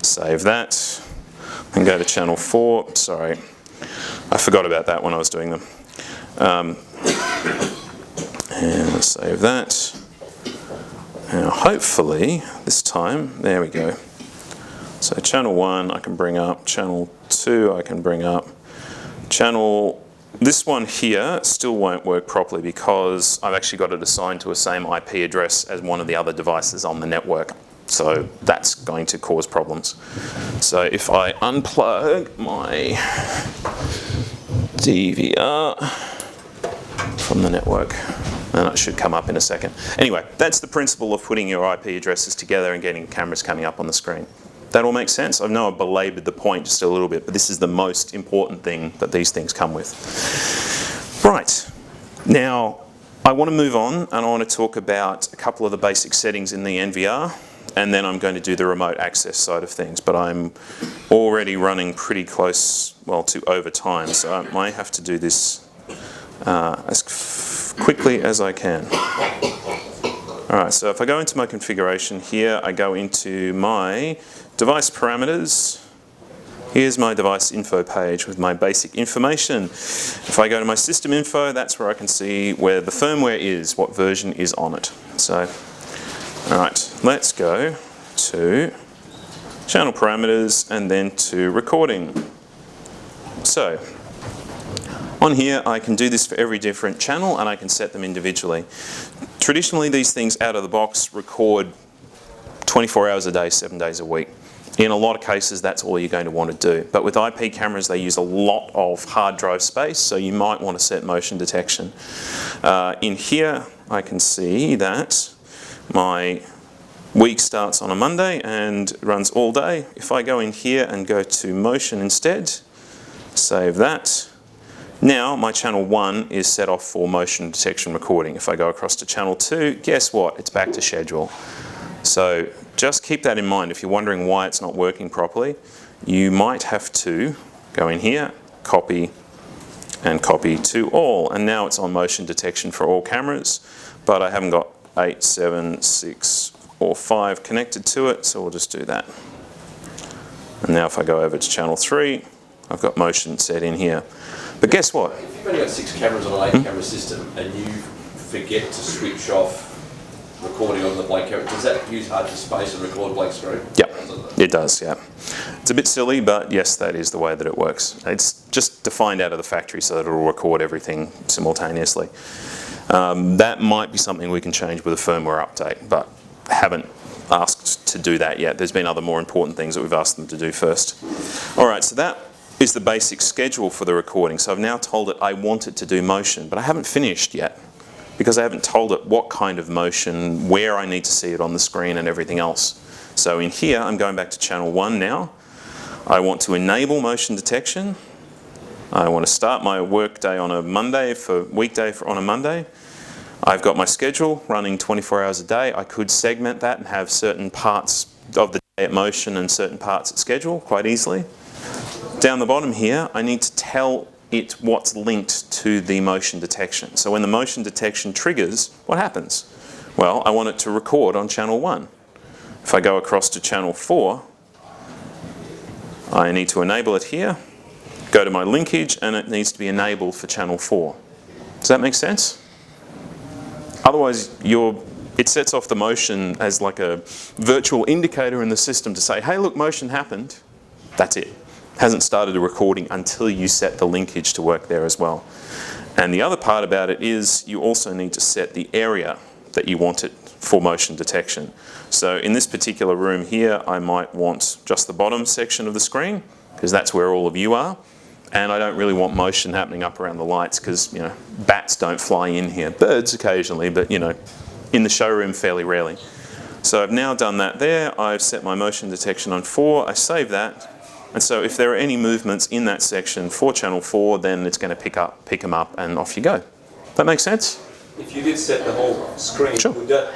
[SPEAKER 1] save that, and go to channel 4. Sorry, I forgot about that when I was doing them. And save that. Now hopefully this time, there we go. So channel 1 I can bring up, channel 2 I can bring up. This one here still won't work properly because I've actually got it assigned to a same IP address as one of the other devices on the network. So that's going to cause problems. So if I unplug my DVR from the network, and it should come up in a second. Anyway, that's the principle of putting your IP addresses together and getting cameras coming up on the screen. That all makes sense? I know I've belabored the point just a little bit, but this is the most important thing that these things come with. Right, now I want to move on and I want to talk about a couple of the basic settings in the NVR, and then I'm going to do the remote access side of things, but I'm already running pretty close, well, to overtime, so I might have to do this as quickly as I can. Alright, so if I go into my configuration here, I go into my device parameters. Here's my device info page with my basic information. If I go to my system info, that's where I can see where the firmware is, what version is on it. So, alright, let's go to channel parameters and then to recording. So, on here I can do this for every different channel and I can set them individually. Traditionally these things out of the box record 24 hours a day, 7 days a week. In a lot of cases that's all you're going to want to do. But with IP cameras they use a lot of hard drive space, so you might want to set motion detection. In here I can see that my week starts on a Monday and runs all day. If I go in here and go to motion instead, Save that. Now my channel 1 is set off for motion detection recording. If I go across to channel 2, guess what? It's back to schedule. So just keep that in mind. If you're wondering why it's not working properly, you might have to go in here, copy, and copy to all. And now it's on motion detection for all cameras, but I haven't got 8, 7, 6, or 5 connected to it, so we'll just do that. And now if I go over to channel 3, I've got motion set in here. But guess what?
[SPEAKER 2] If you've only got 6 cameras on an 8 camera system and you forget to switch off recording on the blank camera, does that use hard disk space and record blank screen?
[SPEAKER 1] Yeah, it does, yeah. It's a bit silly, but yes, that is the way that it works. It's just defined out of the factory so that it will record everything simultaneously. That might be something we can change with a firmware update, but haven't asked to do that yet. There's been other more important things that we've asked them to do first. All right, so that is the basic schedule for the recording. So I've now told it I want it to do motion, but I haven't finished yet because I haven't told it what kind of motion, where I need to see it on the screen and everything else. So in here, I'm going back to channel 1 now. I want to enable motion detection. I want to start my work day on a Monday, on a Monday. I've got my schedule running 24 hours a day. I could segment that and have certain parts of the day at motion and certain parts at schedule quite easily. Down the bottom here, I need to tell it what's linked to the motion detection. So when the motion detection triggers, what happens? Well, I want it to record on channel 1. If I go across to channel 4, I need to enable it here, go to my linkage, and it needs to be enabled for channel 4. Does that make sense? Otherwise, it sets off the motion as like a virtual indicator in the system to say, hey, look, motion happened. That's it. Hasn't started a recording until you set the linkage to work there as well. And the other part about it is you also need to set the area that you want it for motion detection. So in this particular room here, I might want just the bottom section of the screen because that's where all of you are. And I don't really want motion happening up around the lights because, you know, bats don't fly in here. Birds occasionally, but, you know, in the showroom fairly rarely. So I've now done that there. I've set my motion detection on 4. I save that. And so if there are any movements in that section for channel 4, then it's going to pick them up and off you go. That make sense?
[SPEAKER 3] If you did set the whole screen,
[SPEAKER 1] Sure.
[SPEAKER 3] would that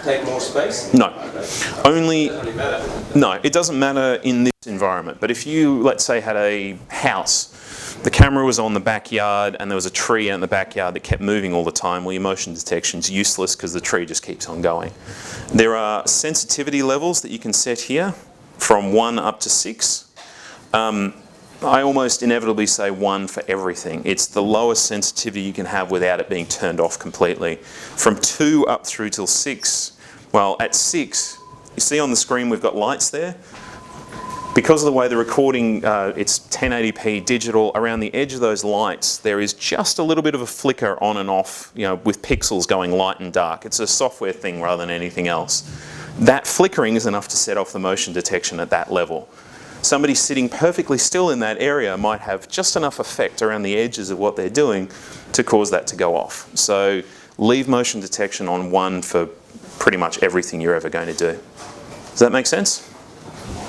[SPEAKER 3] take more space?
[SPEAKER 1] No.
[SPEAKER 3] It doesn't really matter.
[SPEAKER 1] No, it doesn't matter in this environment. But if you, let's say, had a house, the camera was on the backyard and there was a tree out in the backyard that kept moving all the time, well, your motion detection's useless because the tree just keeps on going. There are sensitivity levels that you can set here from 1 up to 6. I almost inevitably say 1 for everything. It's the lowest sensitivity you can have without it being turned off completely. From 2 up through till 6, well, at 6, you see on the screen we've got lights there. Because of the way the recording, it's 1080p digital, around the edge of those lights there is just a little bit of a flicker on and off, you know, with pixels going light and dark. It's a software thing rather than anything else. That flickering is enough to set off the motion detection at that level. Somebody sitting perfectly still in that area might have just enough effect around the edges of what they're doing to cause that to go off. So leave motion detection on 1 for pretty much everything you're ever going to do. Does that make sense?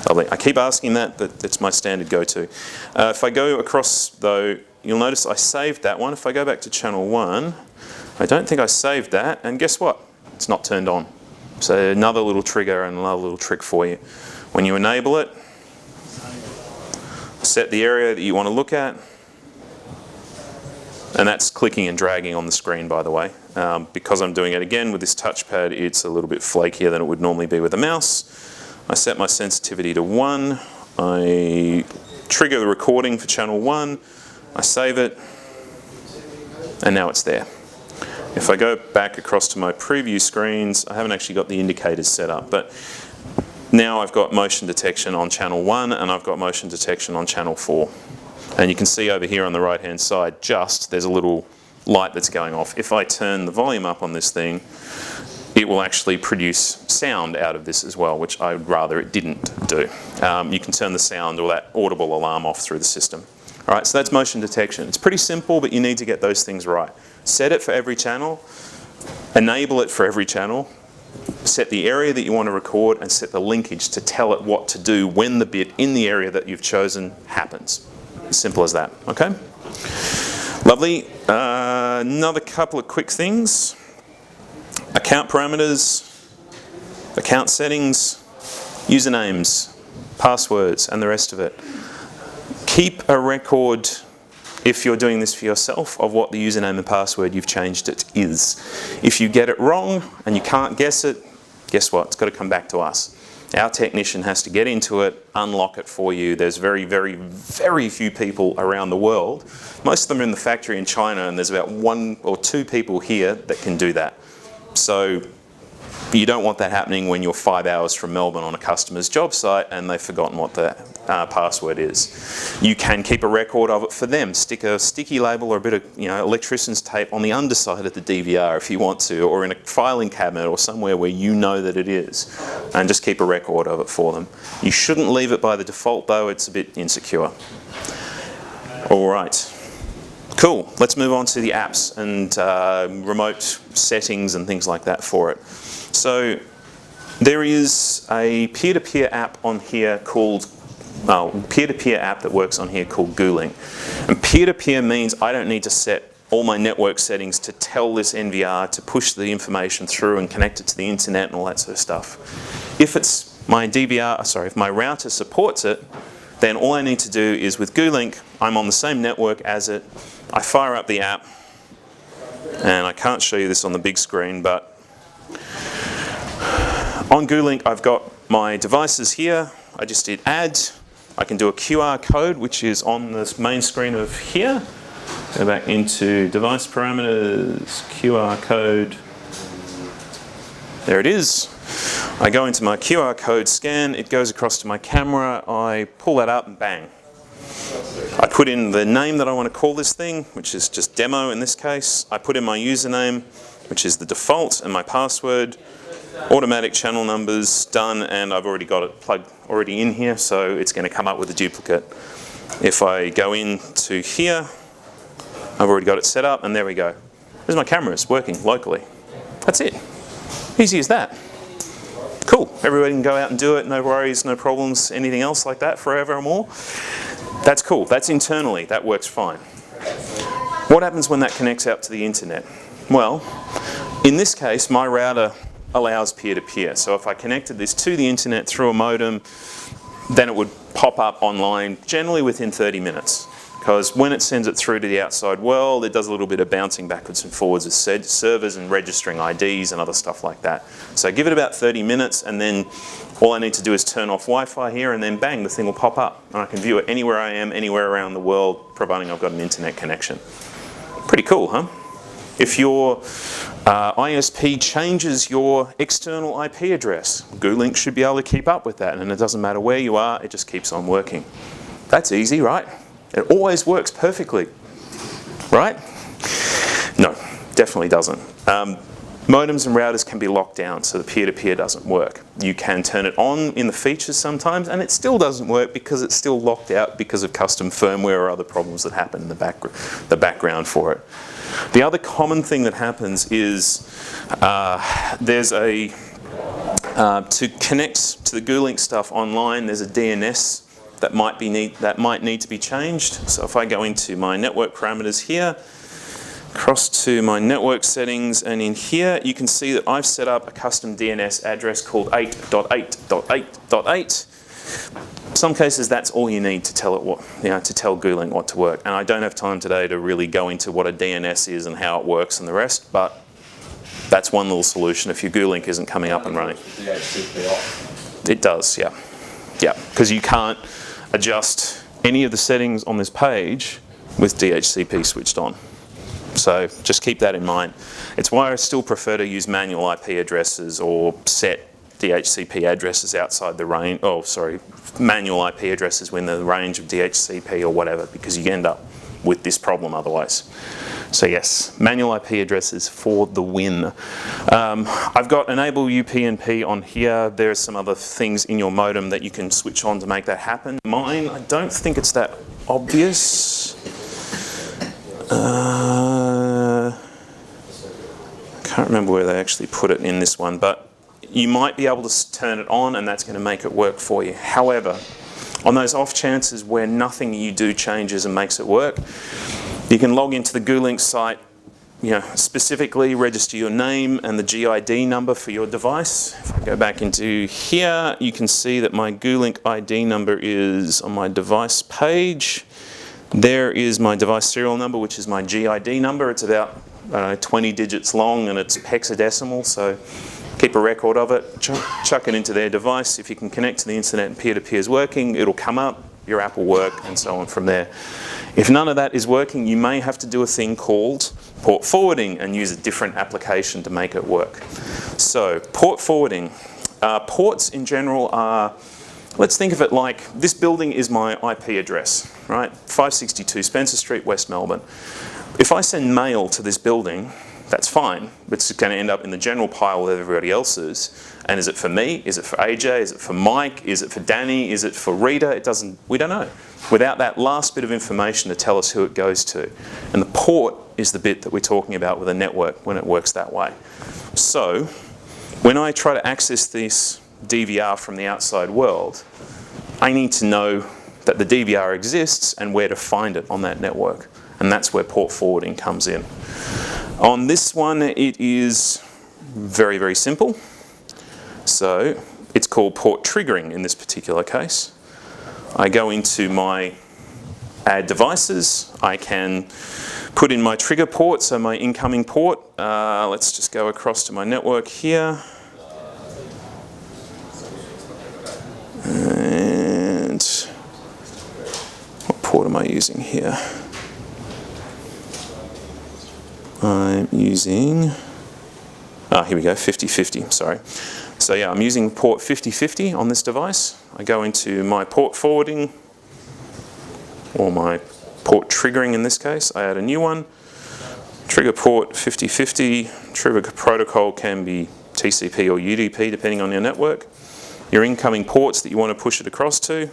[SPEAKER 1] Lovely. I keep asking that, but it's my standard go-to. If I go across though, you'll notice I saved that one. If I go back to channel 1, I don't think I saved that, and guess what? It's not turned on. So another little trigger and another little trick for you. When you enable it, set the area that you want to look at, and that's clicking and dragging on the screen, by the way. Because I'm doing it again with this touchpad, it's a little bit flakier than it would normally be with a mouse. I set my sensitivity to 1, I trigger the recording for channel 1, I save it, and now it's there. If I go back across to my preview screens, I haven't actually got the indicators set up, but now I've got motion detection on channel 1 and I've got motion detection on channel 4. And you can see over here on the right hand side, there's a little light that's going off. If I turn the volume up on this thing, it will actually produce sound out of this as well, which I would rather it didn't do. You can turn the sound or that audible alarm off through the system. All right, so that's motion detection. It's pretty simple, but you need to get those things right. Set it for every channel, enable it for every channel, set the area that you want to record, and set the linkage to tell it what to do when the bit in the area that you've chosen happens. Simple as that, okay? Lovely. Another couple of quick things. Account parameters, account settings, usernames, passwords, and the rest of it. Keep a record, if you're doing this for yourself, of what the username and password you've changed it is. If you get it wrong and you can't guess it, guess what? It's got to come back to us. Our technician has to get into it, unlock it for you. There's very, very, very few people around the world. Most of them are in the factory in China, and there's about 1 or 2 people here that can do that. So you don't want that happening when you're 5 hours from Melbourne on a customer's job site and they've forgotten what the password is. You can keep a record of it for them. Stick a sticky label or a bit of electrician's tape on the underside of the DVR if you want to, or in a filing cabinet or somewhere where you know that it is, and just keep a record of it for them. You shouldn't leave it by the default though, it's a bit insecure. All right. Cool, let's move on to the apps and remote settings and things like that for it. So there is a peer-to-peer app on here called, peer-to-peer app that works on here called GooLink. And peer-to-peer means I don't need to set all my network settings to tell this NVR to push the information through and connect it to the internet and all that sort of stuff. If it's my if my router supports it, then all I need to do is with GooLink, I'm on the same network as it, I fire up the app, and I can't show you this on the big screen, but on GooLink I've got my devices here. I just did add. I can do a QR code, which is on this main screen of here. Go back into device parameters, QR code. There it is. I go into my QR code scan, it goes across to my camera, I pull that up and bang. I put in the name that I want to call this thing, which is just demo in this case. I put in my username, which is the default, and my password. Automatic channel numbers, done, and I've already got it plugged already in here, so it's going to come up with a duplicate. If I go into here, I've already got it set up, and there we go. There's my cameras working locally. That's it. Easy as that. Cool. Everybody can go out and do it, no worries, no problems, anything else like that forevermore. That's cool. That's internally. That works fine. What happens when that connects out to the internet? Well, in this case, my router allows peer-to-peer. So if I connected this to the internet through a modem, then it would pop up online generally within 30 minutes. Because when it sends it through to the outside world, it does a little bit of bouncing backwards and forwards with servers and registering IDs and other stuff like that. So give it about 30 minutes, and then all I need to do is turn off Wi-Fi here, and then bang, the thing will pop up. And I can view it anywhere I am, anywhere around the world, providing I've got an internet connection. Pretty cool, huh? If your ISP changes your external IP address, GooLink should be able to keep up with that, and it doesn't matter where you are, it just keeps on working. That's easy, right? It always works perfectly, right? No, definitely doesn't. Modems and routers can be locked down, so the peer-to-peer doesn't work. You can turn it on in the features sometimes, and it still doesn't work because it's still locked out because of custom firmware or other problems that happen in the background for it. The other common thing that happens is there's a, to connect to the GooLink stuff online, there's a DNS that might need to be changed. So if I go into my network parameters here, across to my network settings, and in here you can see that I've set up a custom DNS address called 8.8.8.8. Some cases that's all you need to tell it to tell GooLink what to work. And I don't have time today to really go into what a DNS is and how it works and the rest, but that's one little solution if your GooLink isn't coming up and running.
[SPEAKER 2] DHCP off.
[SPEAKER 1] It does, yeah. Yeah, because you can't adjust any of the settings on this page with DHCP switched on. So just keep that in mind. It's why I still prefer to use manual IP addresses or set DHCP addresses outside the range, manual IP addresses when the range of DHCP or whatever, because you end up with this problem otherwise. So yes, manual IP addresses for the win. I've got enable UPnP on here. There's some other things in your modem that you can switch on to make that happen. Mine, I don't think it's that obvious. I can't remember where they actually put it in this one, but you might be able to turn it on and that's going to make it work for you. However, On those off chances where nothing you do changes and makes it work, you can log into the GULink site, specifically register your name and the GID number for your device. If I go back into here, you can see that my GULink ID number is on my device page. There is my device serial number, which is my GID number. It's about 20 digits long and it's hexadecimal, so keep a record of it, chuck it into their device. If you can connect to the internet and peer-to-peer is working, it'll come up, your app will work, and so on from there. If none of that is working, you may have to do a thing called port forwarding and use a different application to make it work. So, port forwarding. Ports in general are, let's think of it like, this building is my IP address, right? 562 Spencer Street, West Melbourne. If I send mail to this building, that's fine, but it's going to end up in the general pile with everybody else's. And is it for me? Is it for AJ? Is it for Mike? Is it for Danny? Is it for Rita? We don't know. Without that last bit of information to tell us who it goes to. And the port is the bit that we're talking about with a network when it works that way. So, when I try to access this DVR from the outside world, I need to know that the DVR exists and where to find it on that network. And that's where port forwarding comes in. On this one, it is very, very simple. So it's called port triggering in this particular case. I go into my add devices. I can put in my trigger port, so my incoming port. Let's just go across to my network here. And what port am I using here? I'm using, here we go, 5050, sorry. So yeah, I'm using port 5050 on this device. I go into my port forwarding, or my port triggering in this case. I add a new one. Trigger port 5050. Trigger protocol can be TCP or UDP depending on your network. Your incoming ports that you want to push it across to.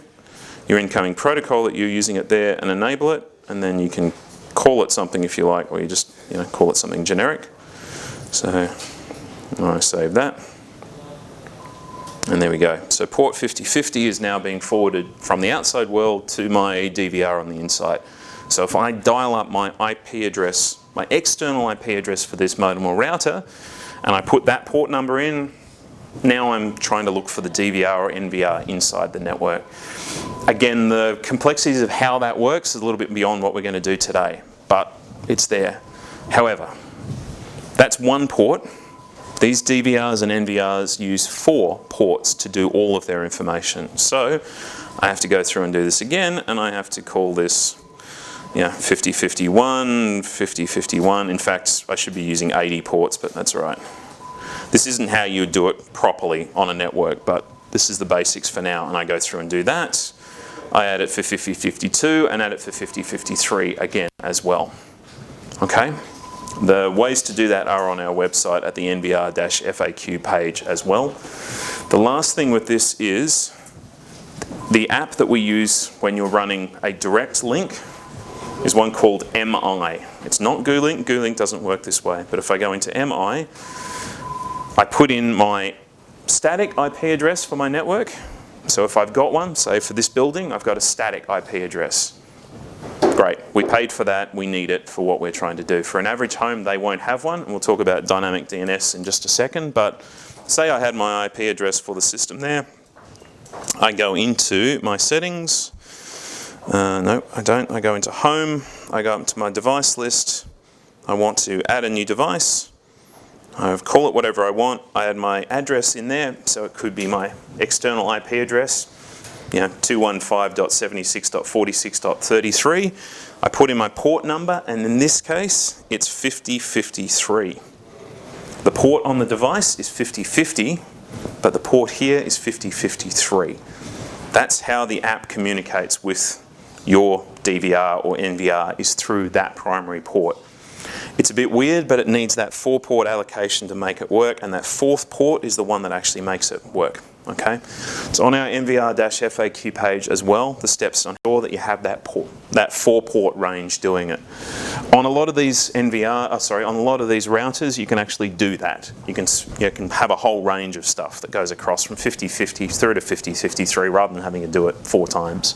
[SPEAKER 1] Your incoming protocol that you're using it there and enable it. And then you can call it something if you like, or you just call it something generic. So I save that. And there we go. So port 5050 is now being forwarded from the outside world to my DVR on the inside. So if I dial up my IP address, my external IP address for this modem or router, and I put that port number in, now I'm trying to look for the DVR or NVR inside the network. Again, the complexities of how that works is a little bit beyond what we're going to do today, but it's there. However, that's one port. These DVRs and NVRs use 4 ports to do all of their information. So I have to go through and do this again, and I have to call this 5051, 5051. In fact, I should be using 80 ports, but that's all right. This isn't how you would do it properly on a network, but this is the basics for now, and I go through and do that. I add it for 5052 and add it for 5053 again as well. Okay? The ways to do that are on our website at the NVR-FAQ page as well. The last thing with this is the app that we use when you're running a direct link is one called MI. It's not GULink. GULink doesn't work this way. But if I go into MI, I put in my static IP address for my network. So if I've got one, say for this building, I've got a static IP address. Great, we paid for that, we need it for what we're trying to do. For an average home, they won't have one, and we'll talk about dynamic DNS in just a second, but say I had my IP address for the system there. I go into my settings. No, I don't. I go into home, I go up to my device list. I want to add a new device. I call it whatever I want. I add my address in there, so it could be my external IP address. 215.76.46.33. I put in my port number, and in this case, it's 5053. The port on the device is 5050, but the port here is 5053. That's how the app communicates with your DVR or NVR, is through that primary port. It's a bit weird, but it needs that 4-port allocation to make it work, and that 4th port is the one that actually makes it work. Okay, it's on our NVR-FAQ page as well, the steps on sure that you have that 4-port range doing it. On a lot of these on a lot of these routers, you can actually do that. You can have a whole range of stuff that goes across from 5050 through to 5053 rather than having to do it 4 times.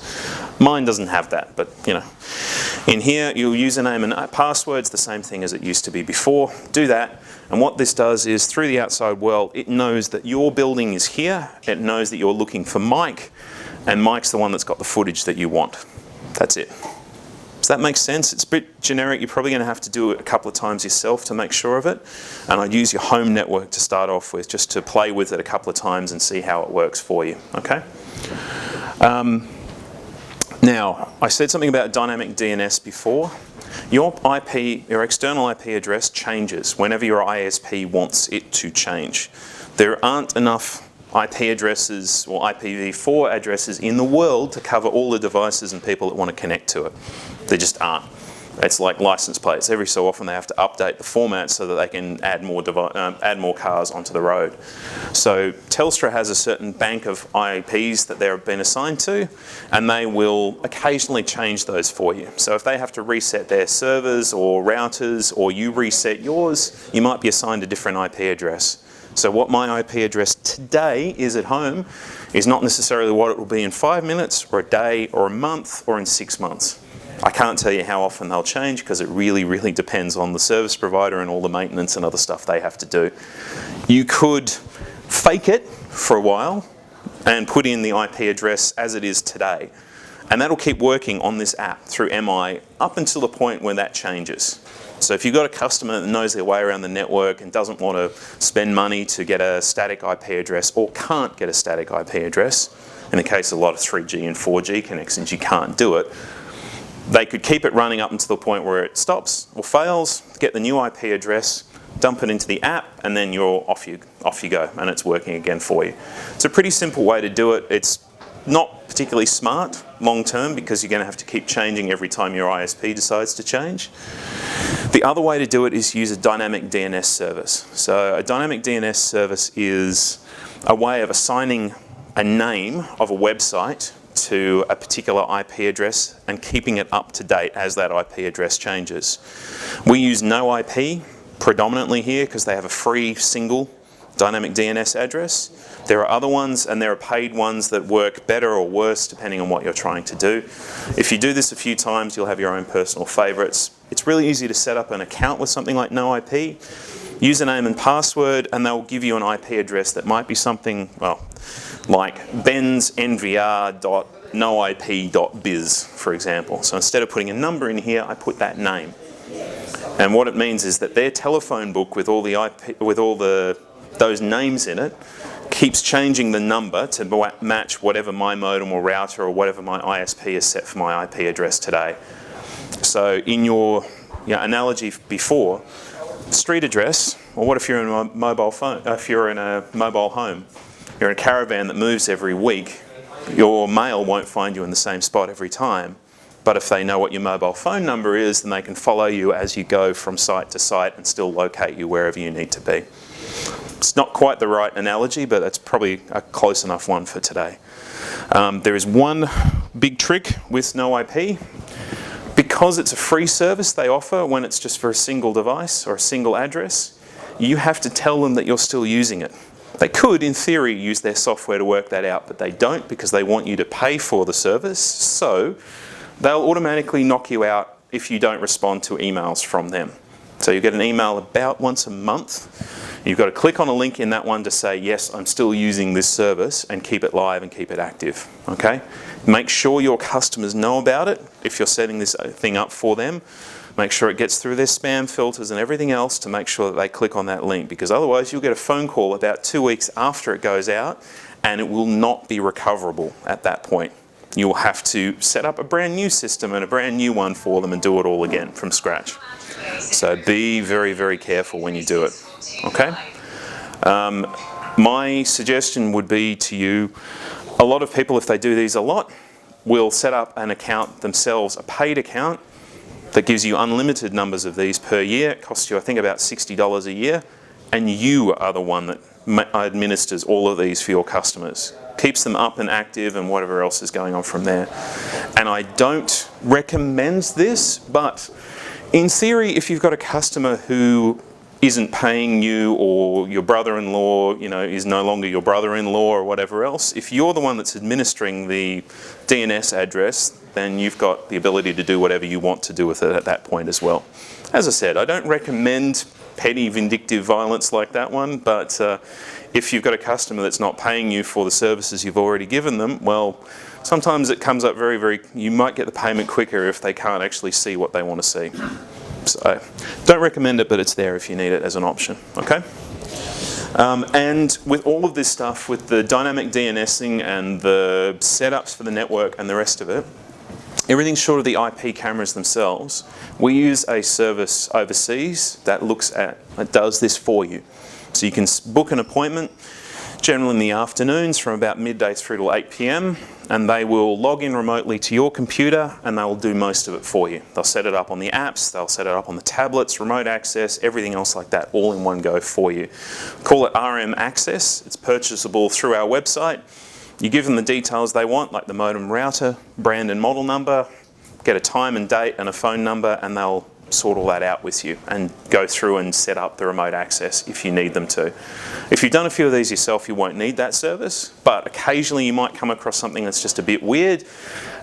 [SPEAKER 1] Mine doesn't have that, but you know. In here, your username and password's the same thing as it used to be before. Do that, and what this does is through the outside world, it knows that your building is here. It knows that you're looking for Mike, and Mike's the one that's got the footage that you want. That's it. Does that make sense? It's a bit generic. You're probably going to have to do it a couple of times yourself to make sure of it. And I'd use your home network to start off with, just to play with it a couple of times and see how it works for you, okay? Now, I said something about dynamic DNS before. Your external IP address changes whenever your ISP wants it to change. There aren't enough IP addresses or IPv4 addresses in the world to cover all the devices and people that want to connect to it. There just aren't. It's like license plates. Every so often they have to update the format so that they can add more cars onto the road. So Telstra has a certain bank of IPs that they've been assigned to, and they will occasionally change those for you. So if they have to reset their servers or routers, or you reset yours, you might be assigned a different IP address. So what my IP address today is at home is not necessarily what it will be in 5 minutes or a day or a month or in 6 months. I can't tell you how often they'll change because it really, really depends on the service provider and all the maintenance and other stuff they have to do. You could fake it for a while and put in the IP address as it is today. And that'll keep working on this app through MI up until the point when that changes. So if you've got a customer that knows their way around the network and doesn't want to spend money to get a static IP address, or can't get a static IP address, in the case of a lot of 3G and 4G connections, you can't do it, they could keep it running up until the point where it stops or fails, get the new IP address, dump it into the app, and then you're off you go, and it's working again for you. It's a pretty simple way to do it. It's not particularly smart long term because you're going to have to keep changing every time your ISP decides to change. The other way to do it is use a dynamic DNS service. So a dynamic DNS service is a way of assigning a name of a website to a particular IP address and keeping it up to date as that IP address changes. We use NoIP predominantly here because they have a free single dynamic DNS address. There are other ones, and there are paid ones that work better or worse depending on what you're trying to do. If you do this a few times, you'll have your own personal favorites. It's really easy to set up an account with something like NoIP, username and password, and they'll give you an IP address that might be something, well, like Ben's NVR.noip.biz, for example. So instead of putting a number in here, I put that name. And what it means is that their telephone book with all the IP, with all those names in it, keeps changing the number to match whatever my modem or router or whatever my ISP is set for my IP address today. So in your analogy before, street address, or what if you're in a mobile phone? If you're in a mobile home, you're in a caravan that moves every week, your mail won't find you in the same spot every time. But if they know what your mobile phone number is, then they can follow you as you go from site to site and still locate you wherever you need to be. It's not quite the right analogy, but it's probably a close enough one for today. There is one big trick with NoIP. Because it's a free service they offer when it's just for a single device or a single address, you have to tell them that you're still using it. They could, in theory, use their software to work that out, but they don't because they want you to pay for the service. So they'll automatically knock you out if you don't respond to emails from them. So you get an email about once a month. You've got to click on a link in that one to say, yes, I'm still using this service, and keep it live and keep it active, okay? Make sure your customers know about it if you're setting this thing up for them. Make sure it gets through their spam filters and everything else to make sure that they click on that link, because otherwise you'll get a phone call about 2 weeks after it goes out and it will not be recoverable at that point. You'll have to set up a brand new system and a brand new one for them and do it all again from scratch. So be very, very careful when you do it, okay? My suggestion would be to you, a lot of people, if they do these a lot, will set up an account themselves, a paid account that gives you unlimited numbers of these per year. It costs you, I think, about $60 a year, and you are the one that administers all of these for your customers. Keeps them up and active and whatever else is going on from there. And I don't recommend this, but In theory, if you've got a customer who isn't paying you, or your brother-in-law, is no longer your brother-in-law or whatever else, if you're the one that's administering the DNS address, then you've got the ability to do whatever you want to do with it at that point as well. As I said, I don't recommend petty vindictive violence like that one, but if you've got a customer that's not paying you for the services you've already given them, well, sometimes it comes up you might get the payment quicker if they can't actually see what they want to see. So, don't recommend it, but it's there if you need it as an option, okay? And with all of this stuff, with the dynamic DNSing and the setups for the network and the rest of it, everything short of the IP cameras themselves, we use a service overseas that does this for you. So you can book an appointment, generally in the afternoons from about midday through to 8 p.m, and they will log in remotely to your computer and they'll do most of it for you. They'll set it up on the apps, they'll set it up on the tablets, remote access, everything else like that, all in one go for you. Call it RM Access. It's purchasable through our website. You give them the details they want, like the modem router, brand and model number, get a time and date and a phone number, and they'll sort all that out with you and go through and set up the remote access if you need them to. If you've done a few of these yourself, you won't need that service, but occasionally you might come across something that's just a bit weird,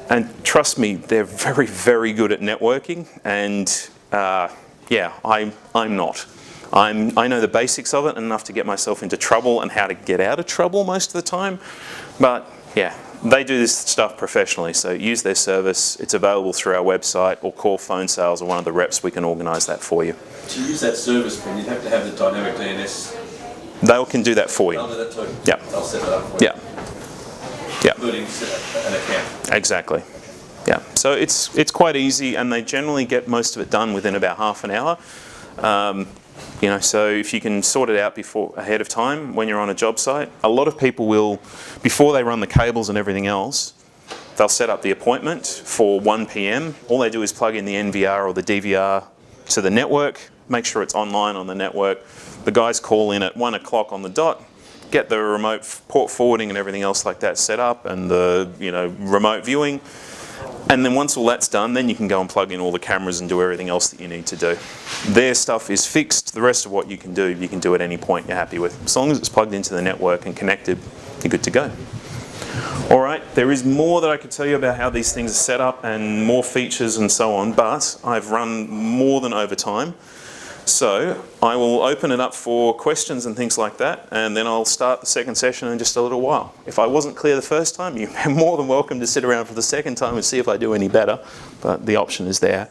[SPEAKER 1] and trust me, they're very, very good at networking, and yeah, I'm not. I know the basics of it enough to get myself into trouble and how to get out of trouble most of the time, but yeah, they do this stuff professionally, so use their service. It's available through our website, or call phone sales or one of the reps. We can organise that for you.
[SPEAKER 2] To use that service, then you'd have to have the dynamic DNS.
[SPEAKER 1] They can do that for you.
[SPEAKER 2] They'll do that too.
[SPEAKER 1] Yeah.
[SPEAKER 2] They'll set it up for you.
[SPEAKER 1] Yeah. Yeah.
[SPEAKER 2] Including an account.
[SPEAKER 1] Exactly. Yeah. So it's quite easy, and they generally get most of it done within about half an hour. So if you can sort it out ahead of time when you're on a job site, a lot of people will, before they run the cables and everything else, they'll set up the appointment for 1 p.m. All they do is plug in the NVR or the DVR to the network, make sure it's online on the network. The guys call in at 1 o'clock on the dot, get the remote port forwarding and everything else like that set up, and the remote viewing. And then once all that's done, then you can go and plug in all the cameras and do everything else that you need to do. Their stuff is fixed. The rest of what you can do at any point you're happy with. As long as it's plugged into the network and connected, you're good to go. All right, there is more that I could tell you about how these things are set up and more features and so on, but I've run more than over time. So I will open it up for questions and things like that, and then I'll start the second session in just a little while. If I wasn't clear the first time, you're more than welcome to sit around for the second time and see if I do any better, but the option is there.